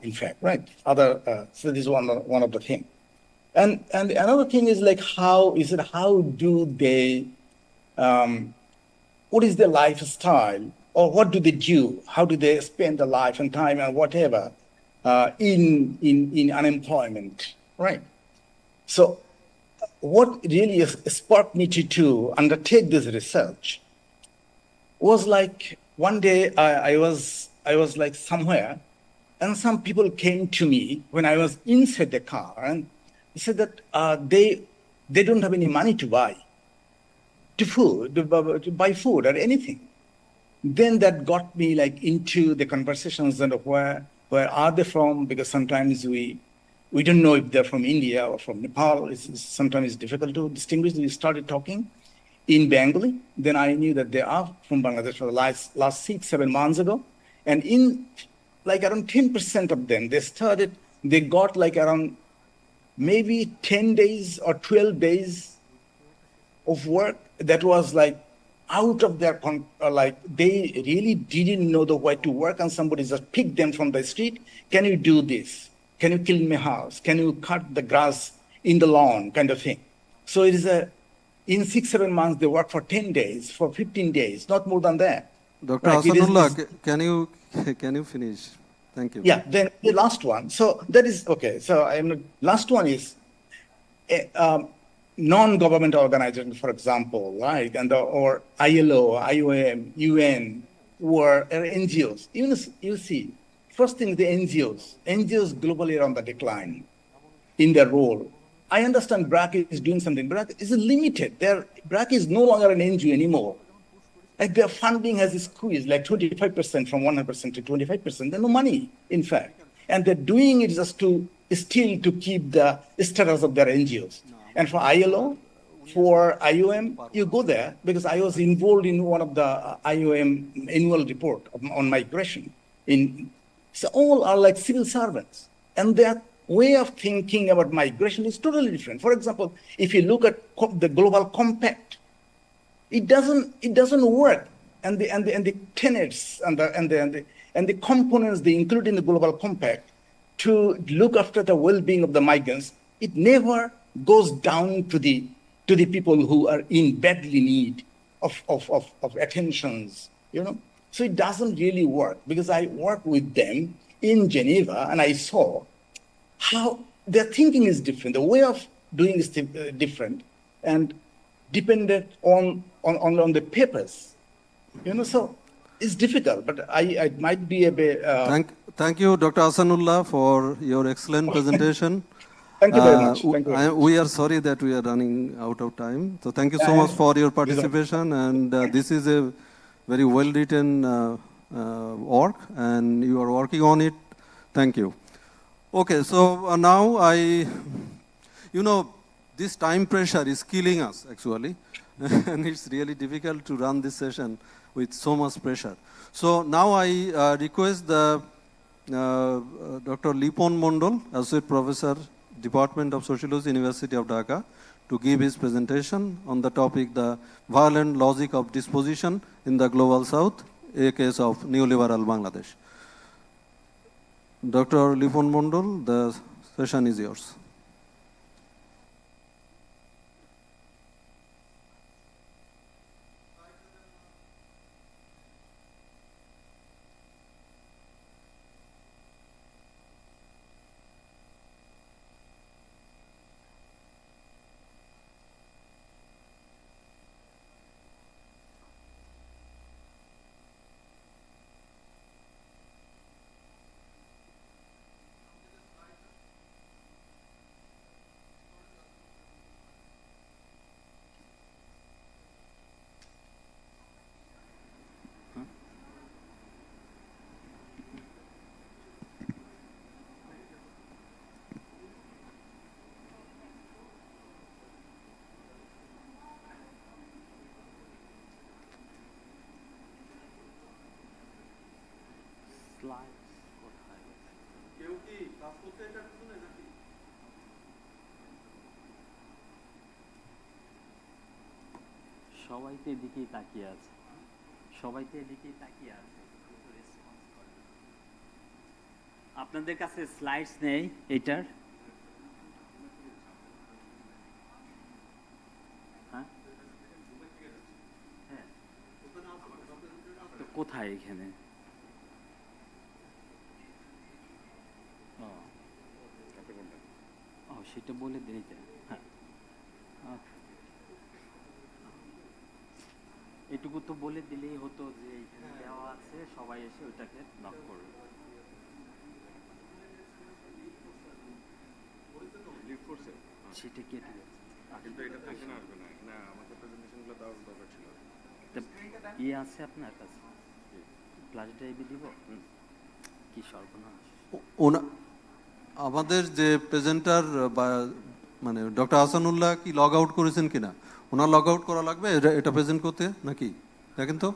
in fact, right? So this is one of the things. And another thing is like, how do they, what is their lifestyle, or what do they do? How do they spend their life and time and whatever in unemployment, right? So what really sparked me to undertake this research was like, one day I was like somewhere, and some people came to me when I was inside the car, and they said that they don't have any money to buy food or anything. Then that got me like into the conversations and where are they from? Because sometimes we don't know if they're from India or from Nepal. Sometimes it's difficult to distinguish. We started talking in Bengali. Then I knew that they are from Bangladesh for the last 6-7 months ago. And in like around 10% of them, they got like around maybe 10 days or 12 days of work that was like out of their, like they really didn't know the way to work, and somebody just picked them from the street. Can you do this? Can you clean my house? Can you cut the grass in the lawn, kind of thing? So it is in 6-7 months, they work for 10 days, for 15 days, not more than that. Dr. Right, Hasanullah, can you finish? Thank you. Yeah, then the last one. So that is, okay, so last one is, non-government organizations, for example, right, and or ILO, IOM, UN, or NGOs. Even you see, first thing, the NGOs globally are on the decline in their role. I understand BRAC is doing something. BRAC is limited. BRAC is no longer an NGO anymore. Like their funding has squeezed like 25% from 100% to 25%. There's no money, in fact. And they're doing it just to still to keep the status of their NGOs. And for ILO, for IOM, you go there because I was involved in one of the IOM annual report on migration. So all are like civil servants. And their way of thinking about migration is totally different. For example, if you look at the Global Compact, it doesn't work, and the tenets and the components they include in the Global Compact to look after the well-being of the migrants, it never goes down to the people who are in badly need of attentions, you know. So it doesn't really work because I work with them in Geneva and I saw how their thinking is different, the way of doing is different, and dependent on the papers, you know. So it's difficult, but I might be a bit. Thank you, Dr. Hasanullah, for your excellent presentation. Thank you very much. Thank you very much. We are sorry that we are running out of time. So thank you so much for your participation. And this is a very well-written work, and you are working on it. Thank you. Okay, so now this time pressure is killing us, actually. And it's really difficult to run this session with so much pressure. So now I request the Dr. Lipon Mondol, Associate Professor, Department of Sociology, University of Dhaka, to give his presentation on the topic, the violent logic of disposition in the Global South, a case of neoliberal Bangladesh. Dr. Lipon Mondol, the session is yours. সবাই তো এদিকেই তাকিয়ে আছে, আপনাদের কাছে slides নেই এটার? হ্যাঁ, তো কোথায় এখানে? সেটা বলে দিই। হ্যাঁ, এটুকু তো বলে দিলেই হতো যে এখানে দেওয়া আছে, সবাই এসে ওইটাকে নক করবে। সেটা কেটে গেছে, ইয়ে আছে আপনার কাছে, ফ্ল্যাশ ড্রাইভে দিব? কি সর্বনাশ! আমাদের যে প্রেজেন্টার বা মানে ডক্টর হাসানুল্লাহ কি লগ আউট করেছেন কিনা, ওনার লগ আউট করা লাগবে এটা প্রেজেন্ট করতে নাকি? দেখেন তো,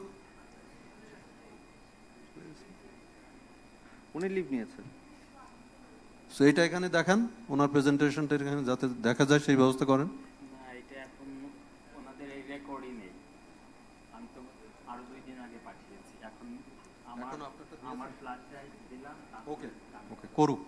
উনি লিভ নিয়েছেন। সো এটা এখানে দেখান, ওনার প্রেজেন্টেশনটা এখানে যাতে দেখা যায় সেই ব্যবস্থা করেন। এটা এখন ওনাদের এই রেকর্ডই নেই, আমি তো আরো 2 দিন আগে পাঠিয়েছি। এখন আমার ফ্ল্যাশ ড্রাইভ দিলাম। ওকে ওকে, করুক।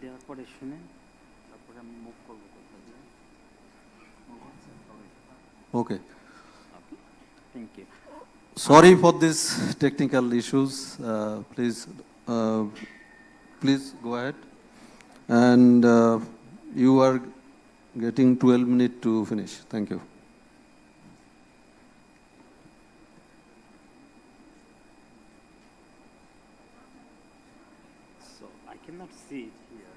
দেওয়ার পরে শুনেন তারপরে আমি মুভ করবো কোথা দিয়ে Okay. Thank you Sorry for these technical issues. Please go ahead. And you are getting 12 minutes to finish. Thank you. So I cannot see it here.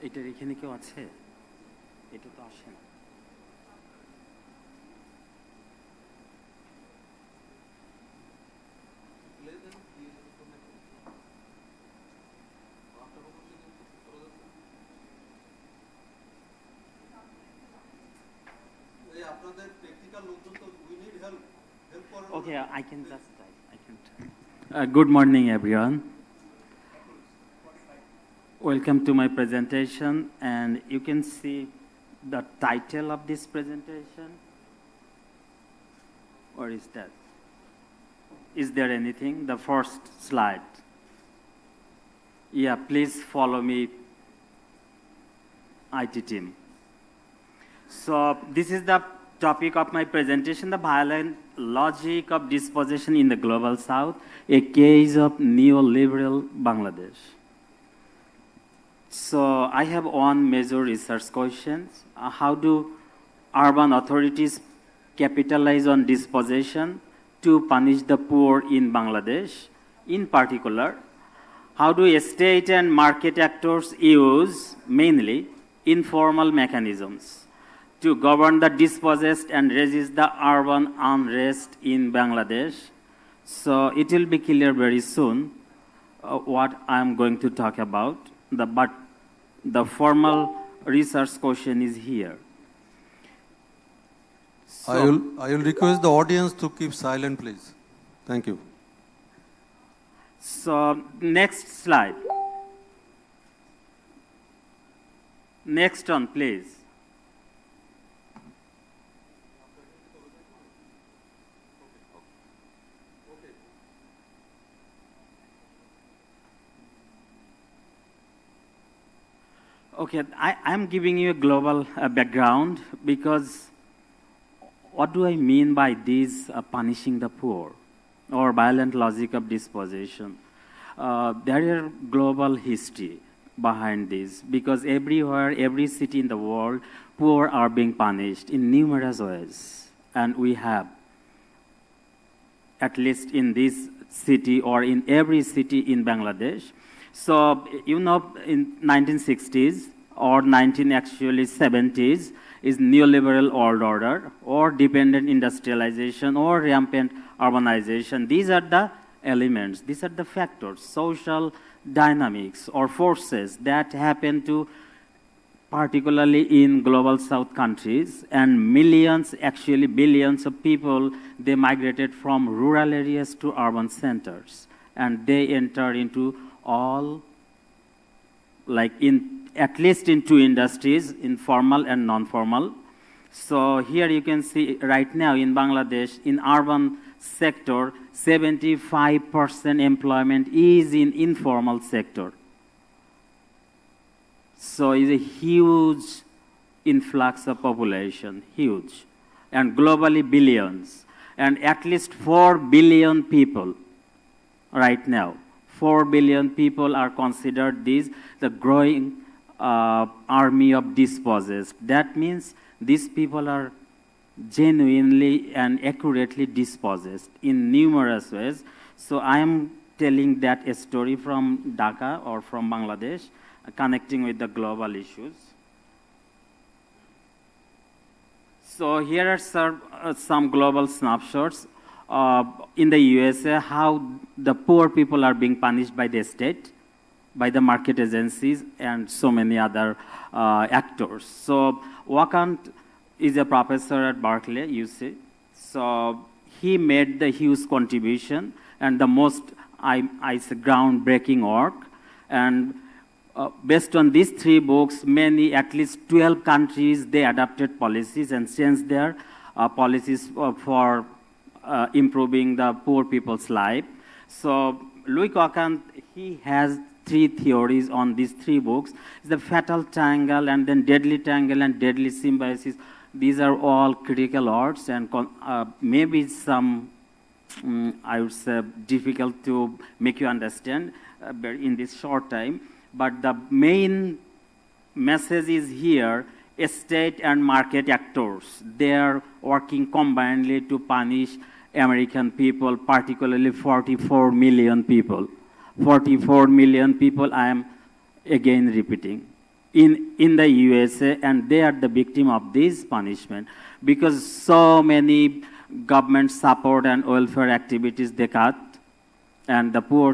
এটার এখানে কেউ আছে? এটা তো আসে না। Okay, I can just type. I can type. Good morning, everyone. Welcome to my presentation, and you can see the title of this presentation. Or is that? Is there anything? The first slide. Yeah, please follow me, IT team. So this is the topic of my presentation, the violent logic of dispossession in the global south, a case of neoliberal Bangladesh. So I have one major research question. How do urban authorities capitalize on dispossession to punish the poor in Bangladesh? In particular, how do state and market actors use mainly informal mechanisms to govern the dispossessed and resist the urban unrest in Bangladesh? So it will be clear very soon what I am going to talk about. But the formal research question is here. So I will request the audience to keep silent, please. Thank you. So next slide. Next one, please. Okay, I'm giving you a global background because what do I mean by this punishing the poor or violent logic of dispossession? There is global history behind this because everywhere, every city in the world, poor are being punished in numerous ways. And we have, at least in this city or in every city in Bangladesh. So, you know, in 1960s or 1970s is neoliberal world order or dependent industrialization or rampant urbanization. These are the elements, these are the factors, social dynamics or forces that happen to particularly in global south countries, and millions, actually billions of people, they migrated from rural areas to urban centers, and they enter into all, like in at least in two industries, informal and non-formal. So here you can see right now in Bangladesh, in urban sector, 75% employment is in informal sector. So it's a huge influx of population, huge, and globally billions, and at least 4 billion people right now. 4 billion people are considered the growing army of dispossessed. That means these people are genuinely and accurately dispossessed in numerous ways. So I am telling that a story from Dhaka or from Bangladesh, connecting with the global issues. So here are some global snapshots. In the USA, how the poor people are being punished by the state, by the market agencies, and so many other actors. So Wakant is a professor at Berkeley, UC. So he made the huge contribution and the most, I say, groundbreaking work. And based on these 3 books, many, at least 12 countries, they adopted policies and changed their policies for improving the poor people's life. So Louis Wakant, he has three theories on these three books. The fatal triangle and then deadly triangle and deadly symbiosis. These are all critical arts and maybe some, I would say, difficult to make you understand in this short time. But the main message is here, state and market actors. They are working combinedly to punish American people, particularly 44 million people. 44 million people, I am again repeating, in the USA, and they are the victim of this punishment because so many government support and welfare activities they cut, and the poor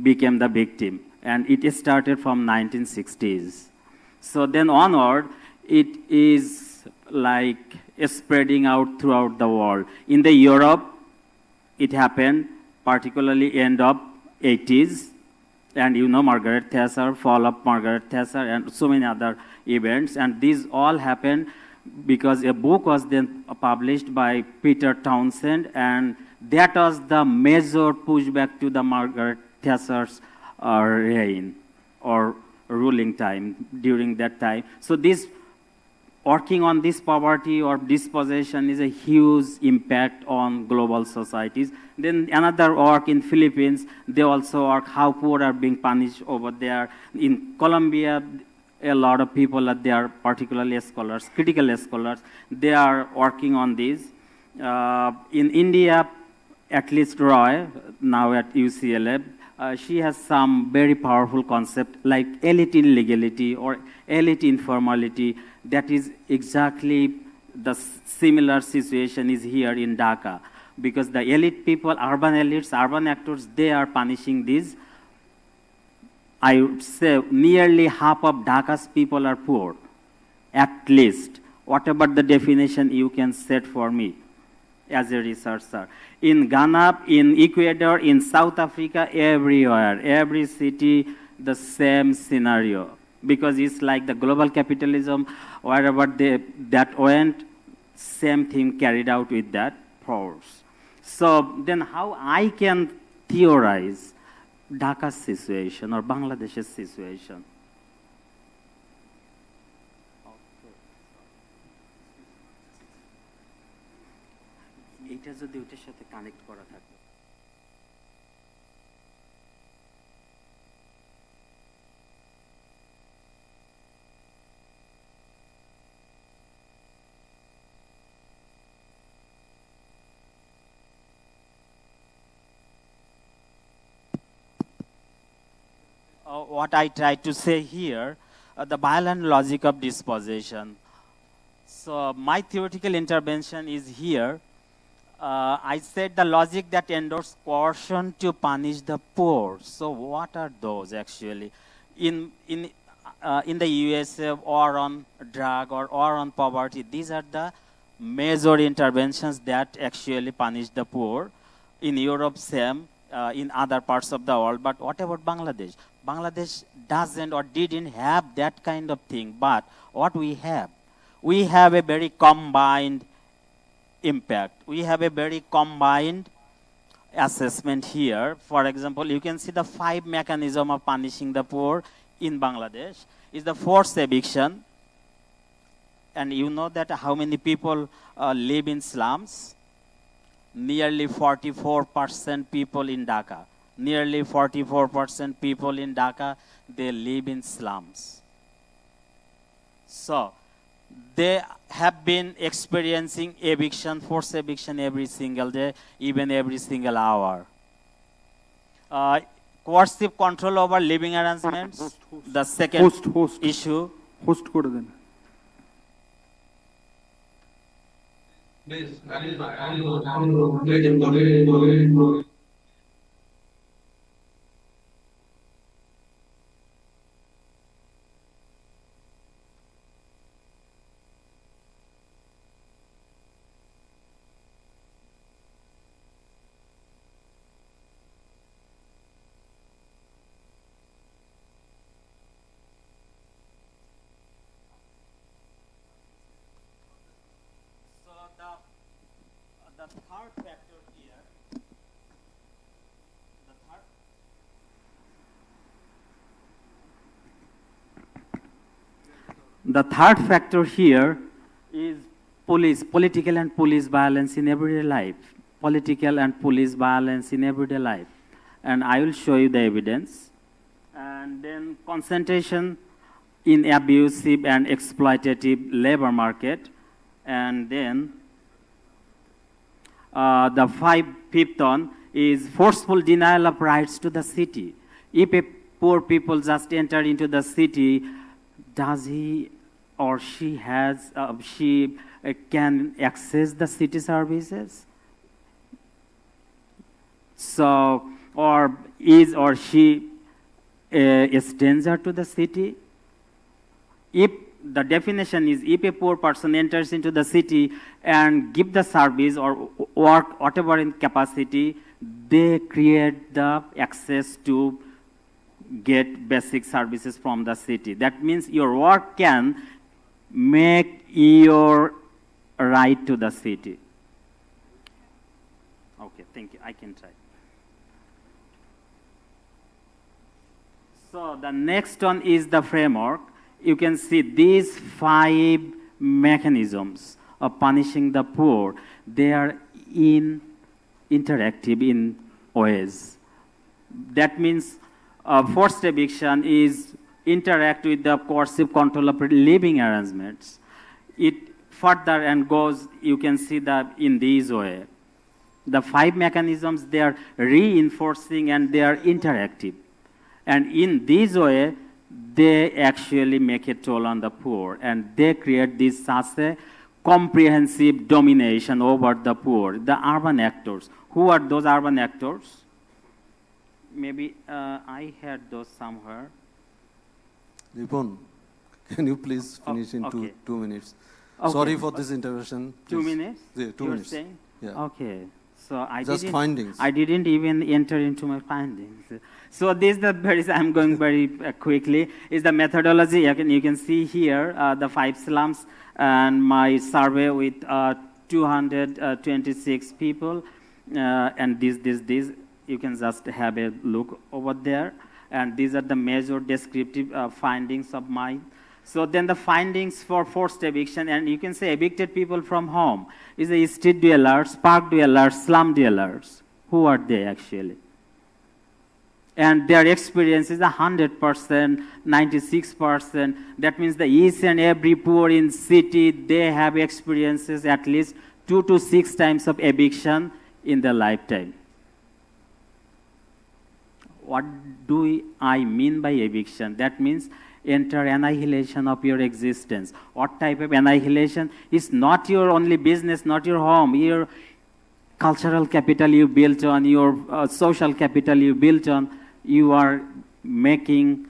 became the victim. And it started from 1960s. So then onward, it is like spreading out throughout the world. In the Europe, it happened, particularly end of 80s, and you know Margaret Thatcher, fall of Margaret Thatcher, and so many other events. And these all happened because a book was then published by Peter Townsend, and that was the major pushback to the Margaret Thatcher's reign or ruling time during that time. So this working on this poverty or dispossession is a huge impact on global societies. Then another work in Philippines, they also work how poor are being punished over there. In Colombia, a lot of people are there, particularly scholars, critical scholars, they are working on this. In India, at least Roy, now at UCLA, she has some very powerful concept like elite illegality or elite informality. That is exactly the similar situation is here in Dhaka, because the elite people, urban elites, urban actors, they are punishing this. I would say nearly half of Dhaka's people are poor, at least, whatever the definition you can set for me as a researcher. In Ghana, in Ecuador, in South Africa, everywhere, every city, the same scenario. Because it's like the global capitalism, wherever that went, same thing carried out with that force. So then how I can theorize Dhaka's situation or Bangladesh's situation? এটা যদি ওটার সাথে connect করা থাকে what I try to say here, the violent logic of dispossession. So my theoretical intervention is here. I said the logic that endorses coercion to punish the poor. So what are those actually? In the USA, or on drug or on poverty, these are the major interventions that actually punish the poor. In Europe, same. In other parts of the world. But what about Bangladesh? Bangladesh doesn't or didn't have that kind of thing. But what we have a very combined impact. We have a very combined assessment here. For example, you can see the 5 mechanisms of punishing the poor in Bangladesh. Is the forced eviction. And you know that how many people live in slums? Nearly 44% people in Dhaka. Nearly 44% people in Dhaka, they live in slums. So, they have been experiencing eviction, forced eviction every single day, even every single hour. Coercive control over living arrangements, the second issue. Host করে দেন The third factor here, The third factor here is political and police violence in everyday life. Political and police violence in everyday life. And I will show you the evidence. And then concentration in abusive and exploitative labor market. And then the fifth one is forceful denial of rights to the city. If a poor people just enter into the city, does he or she can access the city services? So, or is or she a stranger to the city? If the definition is if a poor person enters into the city and give the service or work whatever in capacity, they create the access to get basic services from the city. That means your work can make your right to the city. Okay, thank you. I can try. So the next one is the framework. You can see these 5 mechanisms of punishing the poor. They are interactive in ways. That means forced eviction is interact with the coercive control of living arrangements. It further and goes, you can see that in this way. The 5 mechanisms, they are reinforcing and they are interactive. And in this way, they actually make a toll on the poor, and they create this such a comprehensive domination over the poor, the urban actors. Who are those urban actors? Maybe I had those somewhere. Ripon, can you please finish in okay. 2 minutes? Okay. Sorry for this intervention. 2 Please. minutes? Yeah, 2 minutes. Saying? Yeah. Okay. So Just findings. I didn't even enter into my findings. So this is the I'm going very quickly, is the methodology. You can see here the 5 slums and my survey with 226 people. And this, you can just have a look over there. And these are the major descriptive findings of mine. So then the findings for forced eviction, and you can say evicted people from home, is the street dwellers, park dwellers, slum dwellers. Who are they actually? And their experience is 100%, 96%. That means the each and every poor in city, they have experiences at least 2 to 6 times of eviction in their lifetime. What do I mean by eviction? That means enter annihilation of your existence. What type of annihilation? It's not your only business, not your home, your cultural capital you built on, your social capital you built on, you are making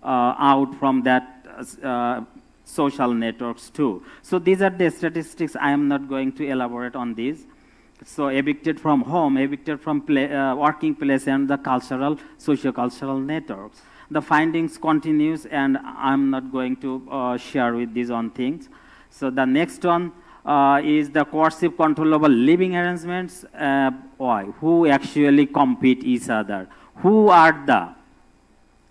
out from that social networks too. So these are the statistics. I am not going to elaborate on these. So evicted from home, evicted from working place, and the cultural, socio-cultural networks. The findings continues, and I'm not going to share with these on things. So the next one is the coercive control over living arrangements. Why? Who actually compete each other? Who are the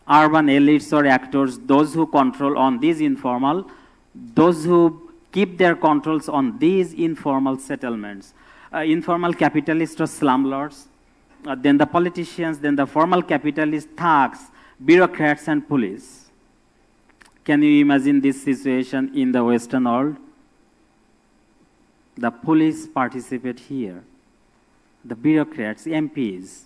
urban elites or actors, those who control on these informal, those who keep their controls on these informal settlements? Informal capitalists or slumlords, then the politicians, then the formal capitalists, thugs, bureaucrats, and police. Can you imagine this situation in the Western world? The police participate here, the bureaucrats, MPs.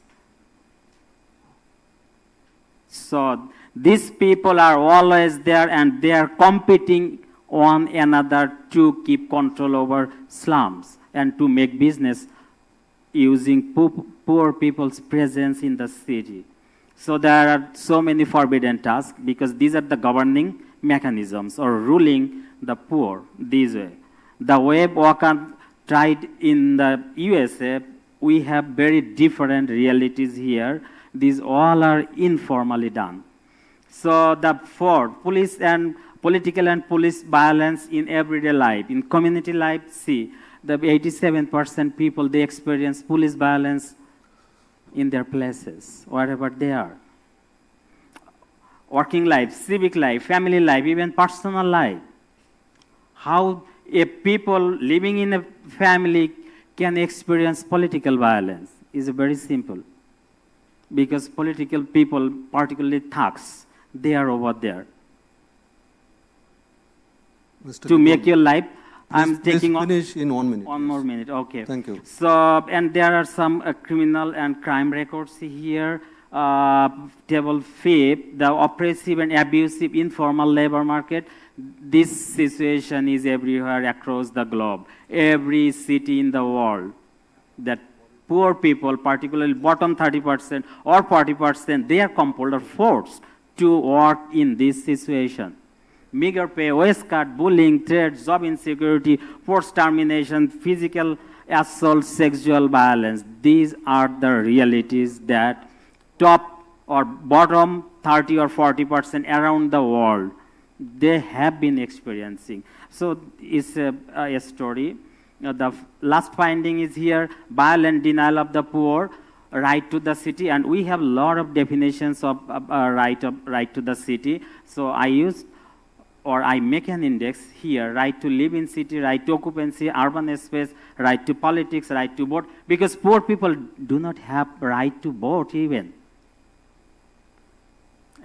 So these people are always there, and they are competing on another to keep control over slums and to make business using poor people's presence in the city. So there are so many forbidden tasks because these are the governing mechanisms or ruling the poor this way. The way Walker tried in the USA, we have very different realities here. These all are informally done. So the fourth, police and political and police violence in everyday life. In community life, see, the 87% people, they experience police violence in their places, wherever they are. Working life, civic life, family life, even personal life. how a people living in a family can experience political violence is very simple. Because political people, particularly thugs, they are over there. Mr. To make Dipon, your life, I'm please taking on finish in 1 minute. one more minute. Okay. Thank you. So, and there are some criminal and crime records here. Table 5, the oppressive and abusive informal labor market. This situation is everywhere across the globe. Every city in the world, that poor people, particularly bottom 30% or 40%, they are compelled or forced to work in this situation. Meager pay, wage cut, bullying, threats, job insecurity, forced termination, physical assault, sexual violence. These are the realities that top or bottom 30 or 40% around the world, they have been experiencing. So it's a story. The last finding is here, violent denial of the poor, right to the city, and we have a lot of definitions of right to the city. So I make an index here, right to live in city, right to occupancy, urban space, right to politics, right to vote, because poor people do not have right to vote even.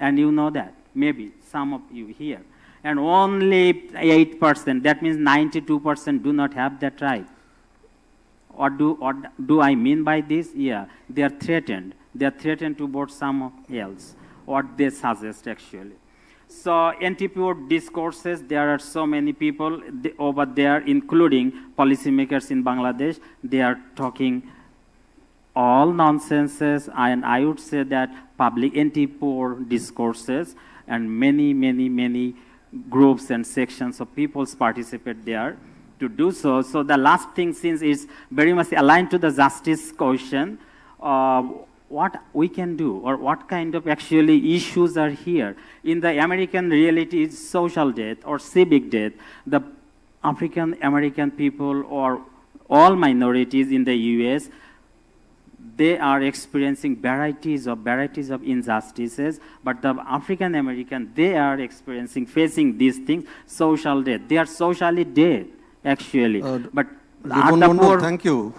And you know that, maybe some of you here. And only 8%, that means 92% do not have that right. Or do I mean by this? Yeah, they are threatened. They are threatened to vote someone else, what they suggest actually. So anti-poor discourses, there are so many people over there, including policymakers in Bangladesh. They are talking all nonsenses, and I would say that public anti-poor discourses, and many groups and sections of people participate there to do so. So the last thing, since it's very much aligned to the justice question, what we can do, or what kind of actually issues are here. In the American reality, is social death or civic death. The African American people or all minorities in the US, they are experiencing varieties of injustices, but the African American, they are facing these things, social death. They are socially dead, actually. But thank you.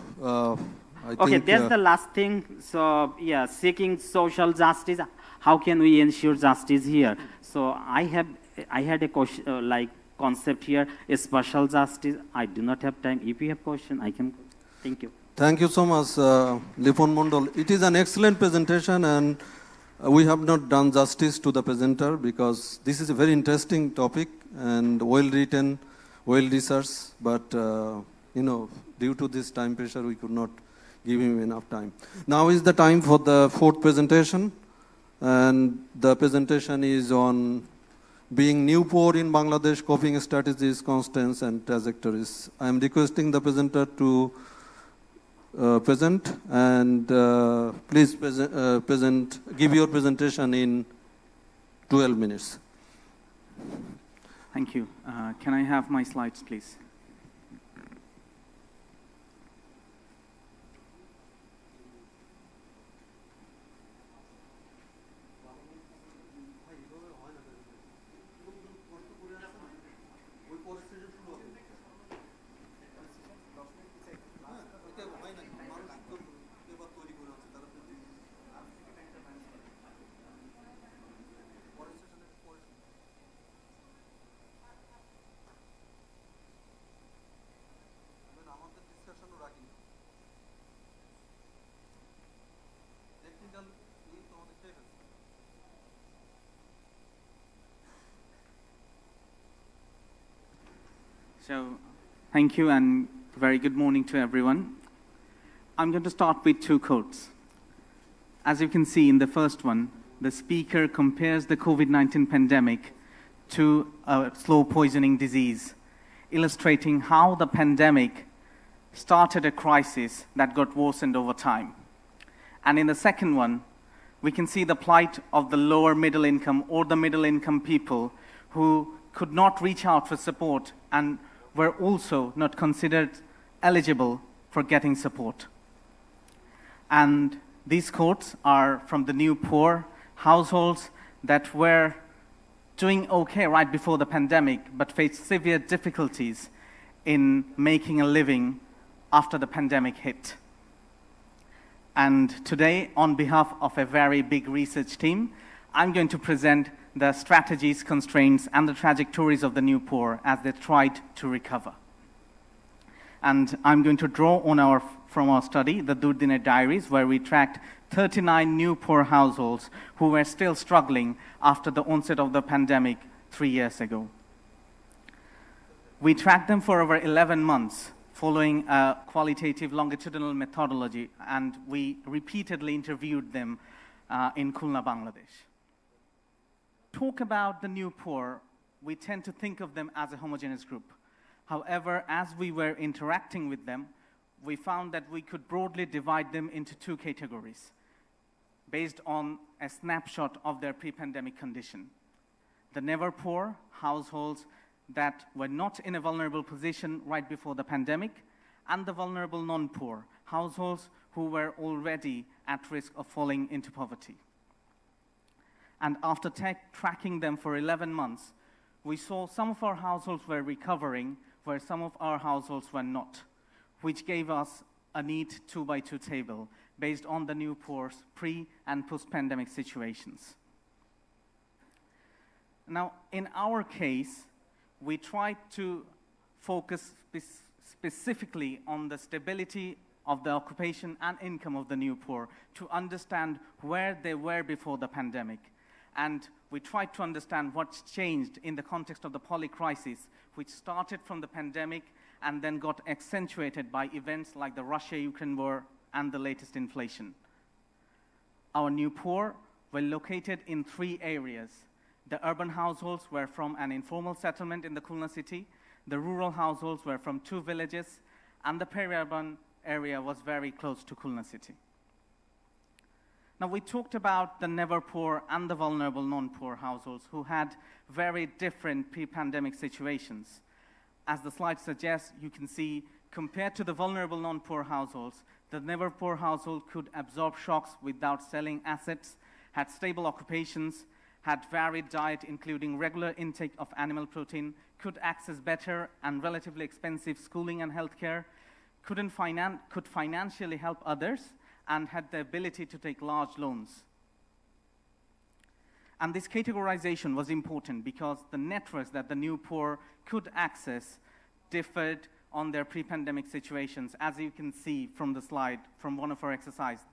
Okay, that's the last thing. So, yeah, seeking social justice. How can we ensure justice here? So, I had a question, concept here, a special justice. I do not have time. If you have question, I can. Thank you. Thank you so much, Lipon Mondol. It is an excellent presentation, and we have not done justice to the presenter because this is a very interesting topic and well written, well researched, but due to this time pressure, we could not give him enough time. Now is the time for the fourth presentation, and the presentation is on being new poor in Bangladesh, coping strategies, constants, and trajectories. I am requesting the presenter to present, and please give your presentation in 12 minutes. Thank you. Can I have my slides, please? So, thank you and very good morning to everyone. I'm going to start with two quotes. As you can see in the first one, the speaker compares the COVID-19 pandemic to a slow poisoning disease, illustrating how the pandemic started a crisis that got worsened over time. And in the second one, we can see the plight of the lower middle income or the middle income people who could not reach out for support and were also not considered eligible for getting support. And these quotes are from the new poor households that were doing okay right before the pandemic, but faced severe difficulties in making a living after the pandemic hit. And today, on behalf of a very big research team, I'm going to present the strategies, constraints, and the trajectories of the new poor as they tried to recover. And I'm going to draw on from our study, the Durdine Diaries, where we tracked 39 new poor households who were still struggling after the onset of the pandemic 3 years ago. We tracked them for over 11 months, following a qualitative longitudinal methodology, and we repeatedly interviewed them in Khulna, Bangladesh. Talk about the new poor, we tend to think of them as a homogeneous group. However, as we were interacting with them, we found that we could broadly divide them into two categories based on a snapshot of their pre-pandemic condition. The never poor households that were not in a vulnerable position right before the pandemic, and the vulnerable non-poor households who were already at risk of falling into poverty. And after tracking them for 11 months, we saw some of our households were recovering, where some of our households were not, which gave us a neat 2-by-2 table based on the new poor's pre- and post-pandemic situations. Now, in our case, we tried to focus specifically on the stability of the occupation and income of the new poor to understand where they were before the pandemic. And we tried to understand what's changed in the context of the poly-crisis, which started from the pandemic and then got accentuated by events like the Russia-Ukraine war and the latest inflation. Our new poor were located in 3 areas. The urban households were from an informal settlement in the Khulna city, the rural households were from 2 villages, and the peri-urban area was very close to Khulna city. Now, we talked about the never poor and the vulnerable non-poor households who had very different pre-pandemic situations. As the slide suggests, you can see, compared to the vulnerable non-poor households, the never poor household could absorb shocks without selling assets, had stable occupations, had varied diet including regular intake of animal protein, could access better and relatively expensive schooling and healthcare, could financially help others, and had the ability to take large loans. And this categorization was important because the networks that the new poor could access differed on their pre-pandemic situations. As you can see from the slide, from one of our exercises,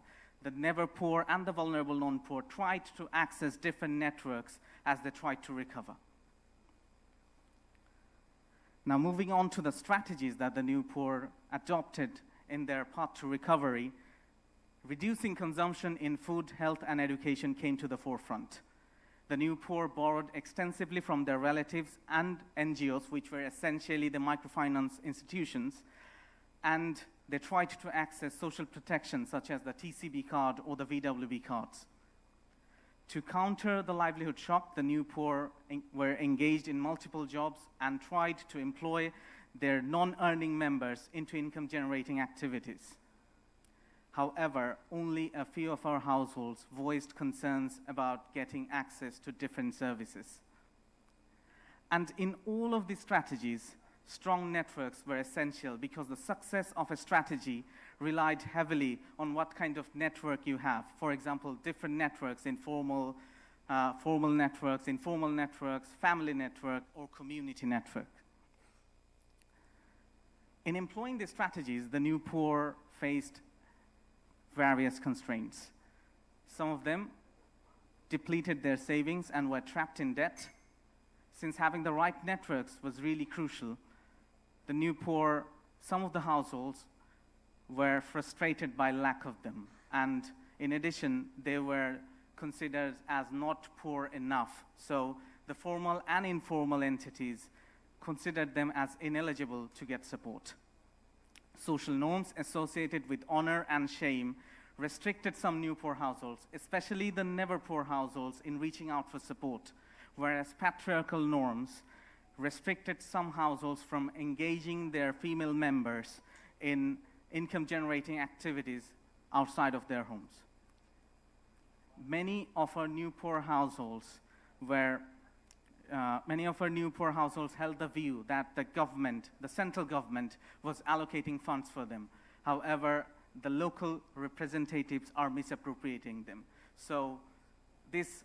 the never poor and the vulnerable non-poor tried to access different networks as they tried to recover. Now, moving on to the strategies that the new poor adopted in their path to recovery, reducing consumption in food, health, and education came to the forefront. The new poor borrowed extensively from their relatives and NGOs, which were essentially the microfinance institutions, and they tried to access social protection such as the TCB card or the VWB cards. To counter the livelihood shock, the new poor were engaged in multiple jobs and tried to employ their non-earning members into income-generating activities. However, only a few of our households voiced concerns about getting access to different services. And in all of these strategies, strong networks were essential because the success of a strategy relied heavily on what kind of network you have. For example, different networks, formal networks, informal networks, family network, or community network. In employing these strategies, the new poor faced various constraints. Some of them depleted their savings and were trapped in debt. Since having the right networks was really crucial, the new poor, some of the households were frustrated by lack of them. And in addition, they were considered as not poor enough. So the formal and informal entities considered them as ineligible to get support. Social norms associated with honor and shame restricted some new poor households, especially the never poor households, in reaching out for support, whereas patriarchal norms restricted some households from engaging their female members in income-generating activities outside of their homes. Many of our new poor households were many of our new poor households held the view that the government, the central government, was allocating funds for them. However, the local representatives are misappropriating them. So this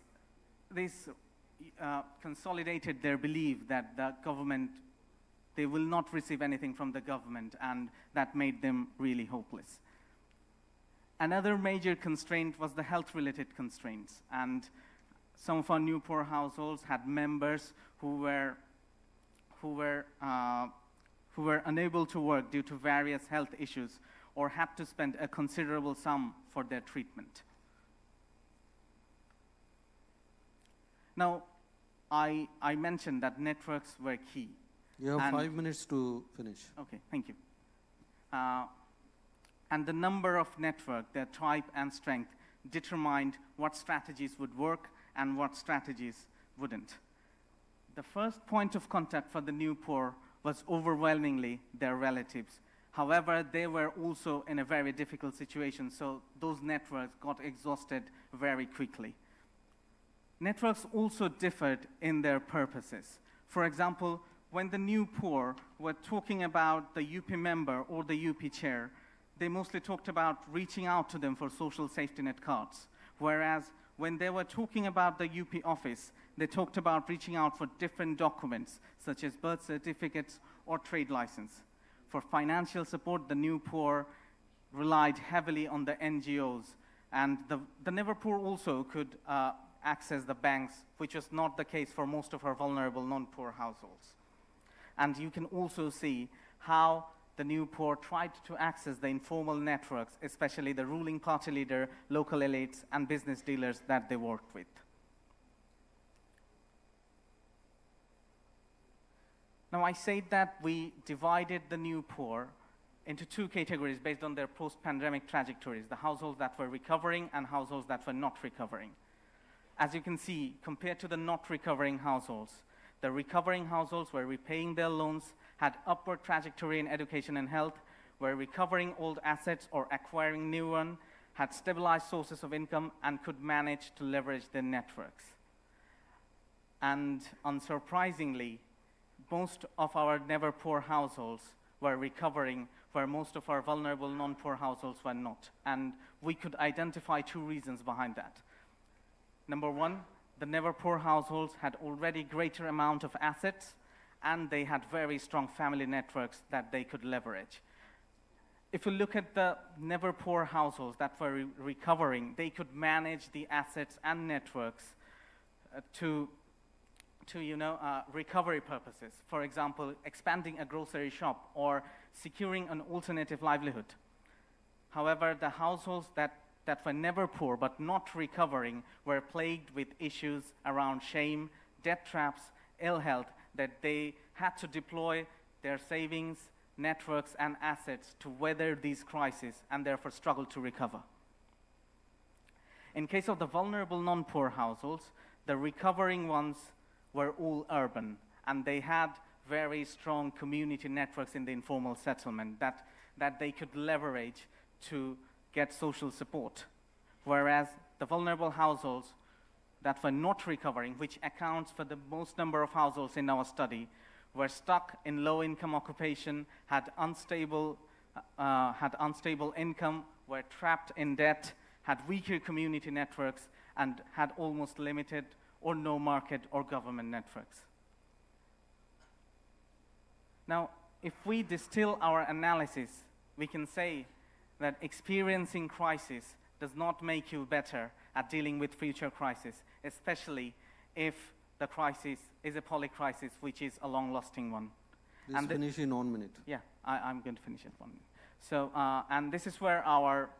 consolidated their belief that the government, they will not receive anything from the government, and that made them really hopeless. Another major constraint was the health-related constraints, and some of our new poor households had members who were unable to work due to various health issues or had to spend a considerable sum for their treatment. Now, I mentioned that networks were key. You have 5 minutes to finish. Okay, thank you. And the number of network, their type and strength, determined what strategies would work and what strategies wouldn't. The first point of contact for the new poor was overwhelmingly their relatives. However, they were also in a very difficult situation, so those networks got exhausted very quickly. Networks also differed in their purposes. For example, when the new poor were talking about the UP member or the UP chair, they mostly talked about reaching out to them for social safety net cards. Whereas when they were talking about the UP office, they talked about reaching out for different documents, such as birth certificates or trade license. For financial support, the new poor relied heavily on the NGOs, and the never poor also could access the banks, which was not the case for most of our vulnerable non-poor households. And you can also see how the new poor tried to access the informal networks, especially the ruling party leader, local elites, and business dealers that they worked with. Now, I said that we divided the new poor into two categories based on their post-pandemic trajectories, the households that were recovering and households that were not recovering. As you can see, compared to the not recovering households, the recovering households were repaying their loans, had upward trajectory in education and health, were recovering old assets or acquiring new ones, had stabilized sources of income, and could manage to leverage their networks. And unsurprisingly, most of our never poor households were recovering, where most of our vulnerable non-poor households were not. And we could identify two reasons behind that. Number one, the never poor households had already greater amount of assets, and they had very strong family networks that they could leverage. If you look at the never poor households that were recovering, they could manage the assets and networks to recovery purposes. For example, expanding a grocery shop or securing an alternative livelihood. However, the households that were never poor but not recovering were plagued with issues around shame, debt traps, ill health, that they had to deploy their savings, networks, and assets to weather these crises and therefore struggle to recover. In case of the vulnerable non-poor households, the recovering ones were all urban, and they had very strong community networks in the informal settlement that they could leverage to get social support. Whereas the vulnerable households that were not recovering, which accounts for the most number of households in our study, were stuck in low-income occupation, had unstable income, were trapped in debt, had weaker community networks, and had almost limited or no market or government networks. Now, if we distill our analysis, we can say that experiencing crisis does not make you better at dealing with future crises, especially if the crisis is a polycrisis, which is a long-lasting one. Please finish in 1 minute. Yeah, I'm going to finish in 1 minute. So, and this is where our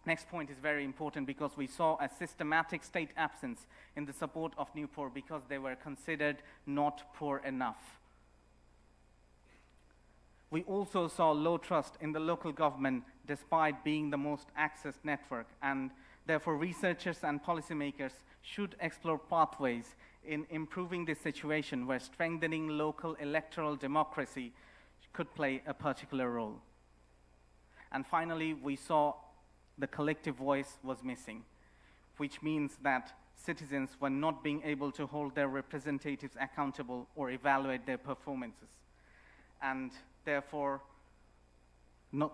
next point is very important, because we saw a systematic state absence in the support of new poor because they were considered not poor enough. We also saw low trust in the local government despite being the most accessed network, and therefore researchers and policymakers should explore pathways in improving this situation where strengthening local electoral democracy could play a particular role. And finally, we saw the collective voice was missing, which means that citizens were not being able to hold their representatives accountable or evaluate their performances. And therefore,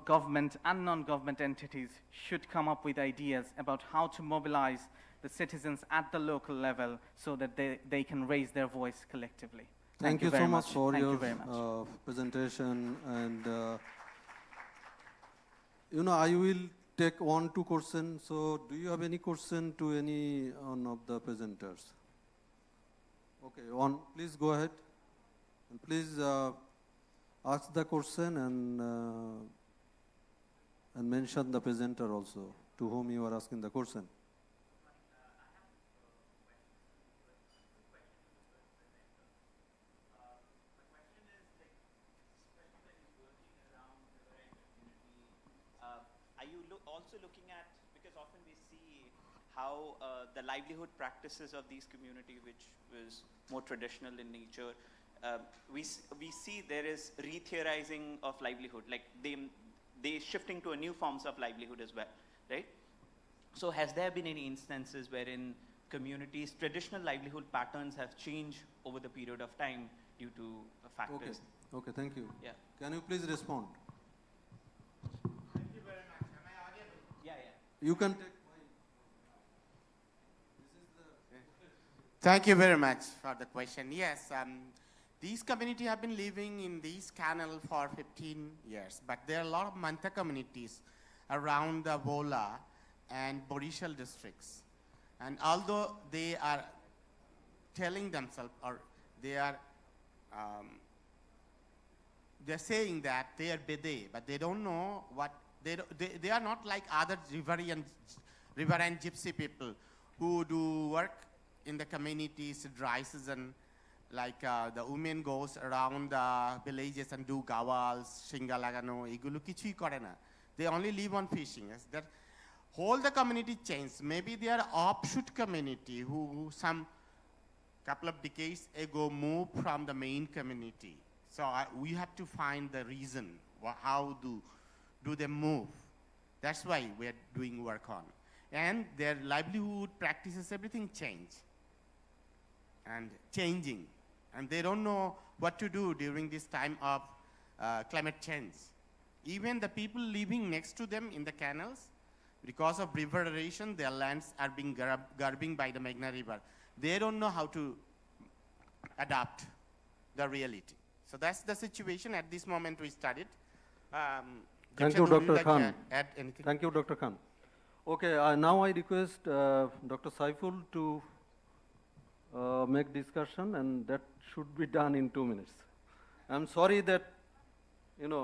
government and non-government entities should come up with ideas about how to mobilize the citizens at the local level so that they can raise their voice collectively. Thank you very so much for Thank your you very much. presentation. And I will take 1-2 questions. So do you have any question to any one of the presenters? Okay, please go ahead. And please ask the question and mention the presenter also to whom you are asking the question. Are you also looking at, because often we see how the livelihood practices of these community, which was more traditional in nature, we see there is re-theorizing of livelihood, like they shifting to a new forms of livelihood as well, right? So has there been any instances wherein communities' traditional livelihood patterns have changed over the period of time due to factors? Okay, thank you. Yeah. Can you please respond? Thank you very much. Am I audible? Yeah. You can take Thank you very much for the question. Yes, these communities have been living in this canal for 15 years, but there are a lot of Mantha communities around the Bola and Borishal districts. And although they are telling themselves, or they're saying that they are Bede, but they don't know what, they are not like other riverine gypsy people who do work in the communities, dry season, like the women goes around the villages and do gawals, shinga lagano, igulu kichui kore na. They only live on fishing. Yes, that whole the community changed. Maybe they are offshoot community who some couple of decades ago moved from the main community. So we have to find the reason. How do they move? That's why we are doing work on. And their livelihood practices, everything changed and changing. And they don't know what to do during this time of climate change. Even the people living next to them in the canals, because of river erosion, their lands are being garbing by the Meghna River. They don't know how to adapt the reality. So that's the situation at this moment we studied. Thank you, Dr. Khan. Add anything? Thank you, Dr. Khan. Okay, now I request Dr. Saiful to make discussion, and that should be done in 2 minutes. I'm sorry that,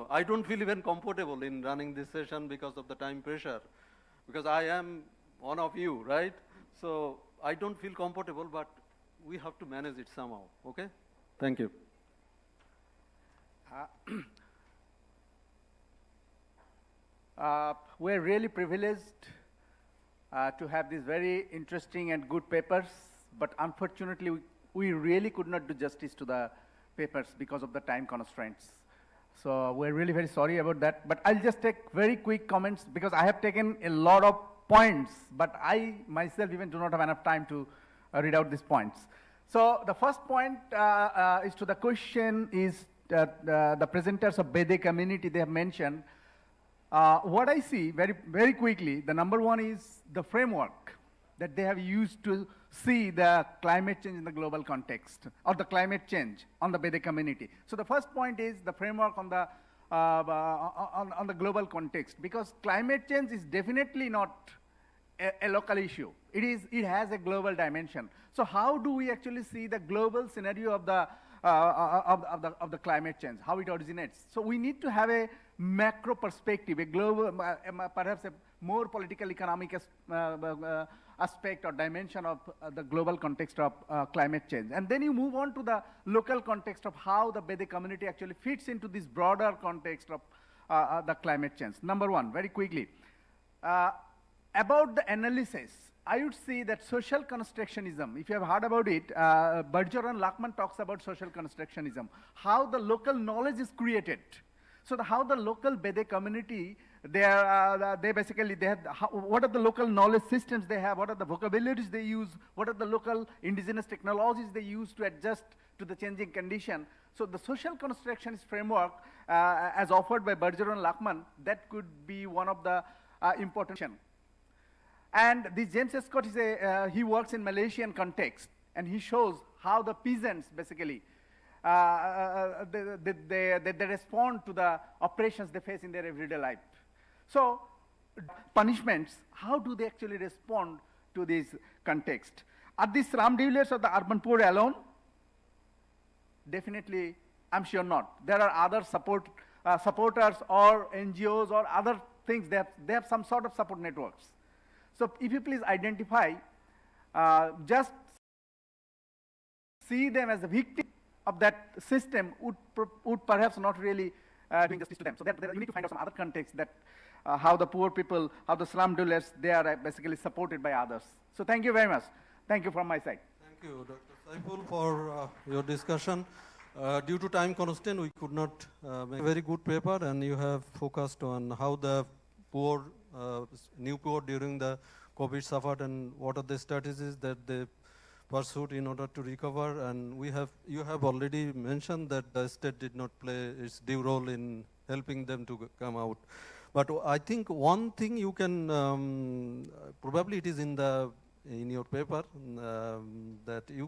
I don't feel even comfortable in running this session because of the time pressure, because I am one of you, right? So I don't feel comfortable, but we have to manage it somehow, okay? Thank you. We're really privileged to have these very interesting and good papers, but unfortunately, we really could not do justice to the papers because of the time constraints. So we're really very sorry about that, but I'll just take very quick comments because I have taken a lot of points, but I myself even do not have enough time to read out these points. So the first point is to the question is the presenters of Bede community, they have mentioned. What I see very quickly, the number one is the framework that they have used to see the climate change in the global context, or the climate change on the Bede community. So the first point is the framework on the global context, because climate change is definitely not a local issue. It has a global dimension. So how do we actually see the global scenario of the climate change, how it originates? So we need to have a macro perspective, a global, perhaps a more political economic aspect or dimension of the global context of climate change. And then you move on to the local context of how the Bede community actually fits into this broader context of the climate change. Number one, very quickly. About the analysis, I would say that social constructionism, if you have heard about it, Berger and Lachman talks about social constructionism, how the local knowledge is created. So how the local Bede community they basically, they have, what are the local knowledge systems they have, what are the vocabularies they use, what are the local indigenous technologies they use to adjust to the changing condition. So the social constructionist framework, as offered by Bergeron and Lachman, that could be one of the important. And this James Scott is he works in Malaysian context, and he shows how the peasants basically, they respond to the oppressions they face in their everyday life. So punishments, how do they actually respond to this context? Are these slum dwellers or the urban poor alone? Definitely, I'm sure not. There are other supporters or NGOs or other things. They have some sort of support networks. So if you please identify, just see them as a victim of that system would perhaps not really doing justice to them. So that you need to find out some other context that how the poor people, how the slum dwellers, they are basically supported by others. So thank you very much. Thank you from my side. Thank you, Dr. Saiful, for your discussion. Due to time constraint, we could not make a very good paper, and you have focused on how the poor, new poor during the COVID suffered and what are the strategies that they pursued in order to recover. And you have already mentioned that the state did not play its due role in helping them to come out. But I think one thing you can, probably it is in your paper, that you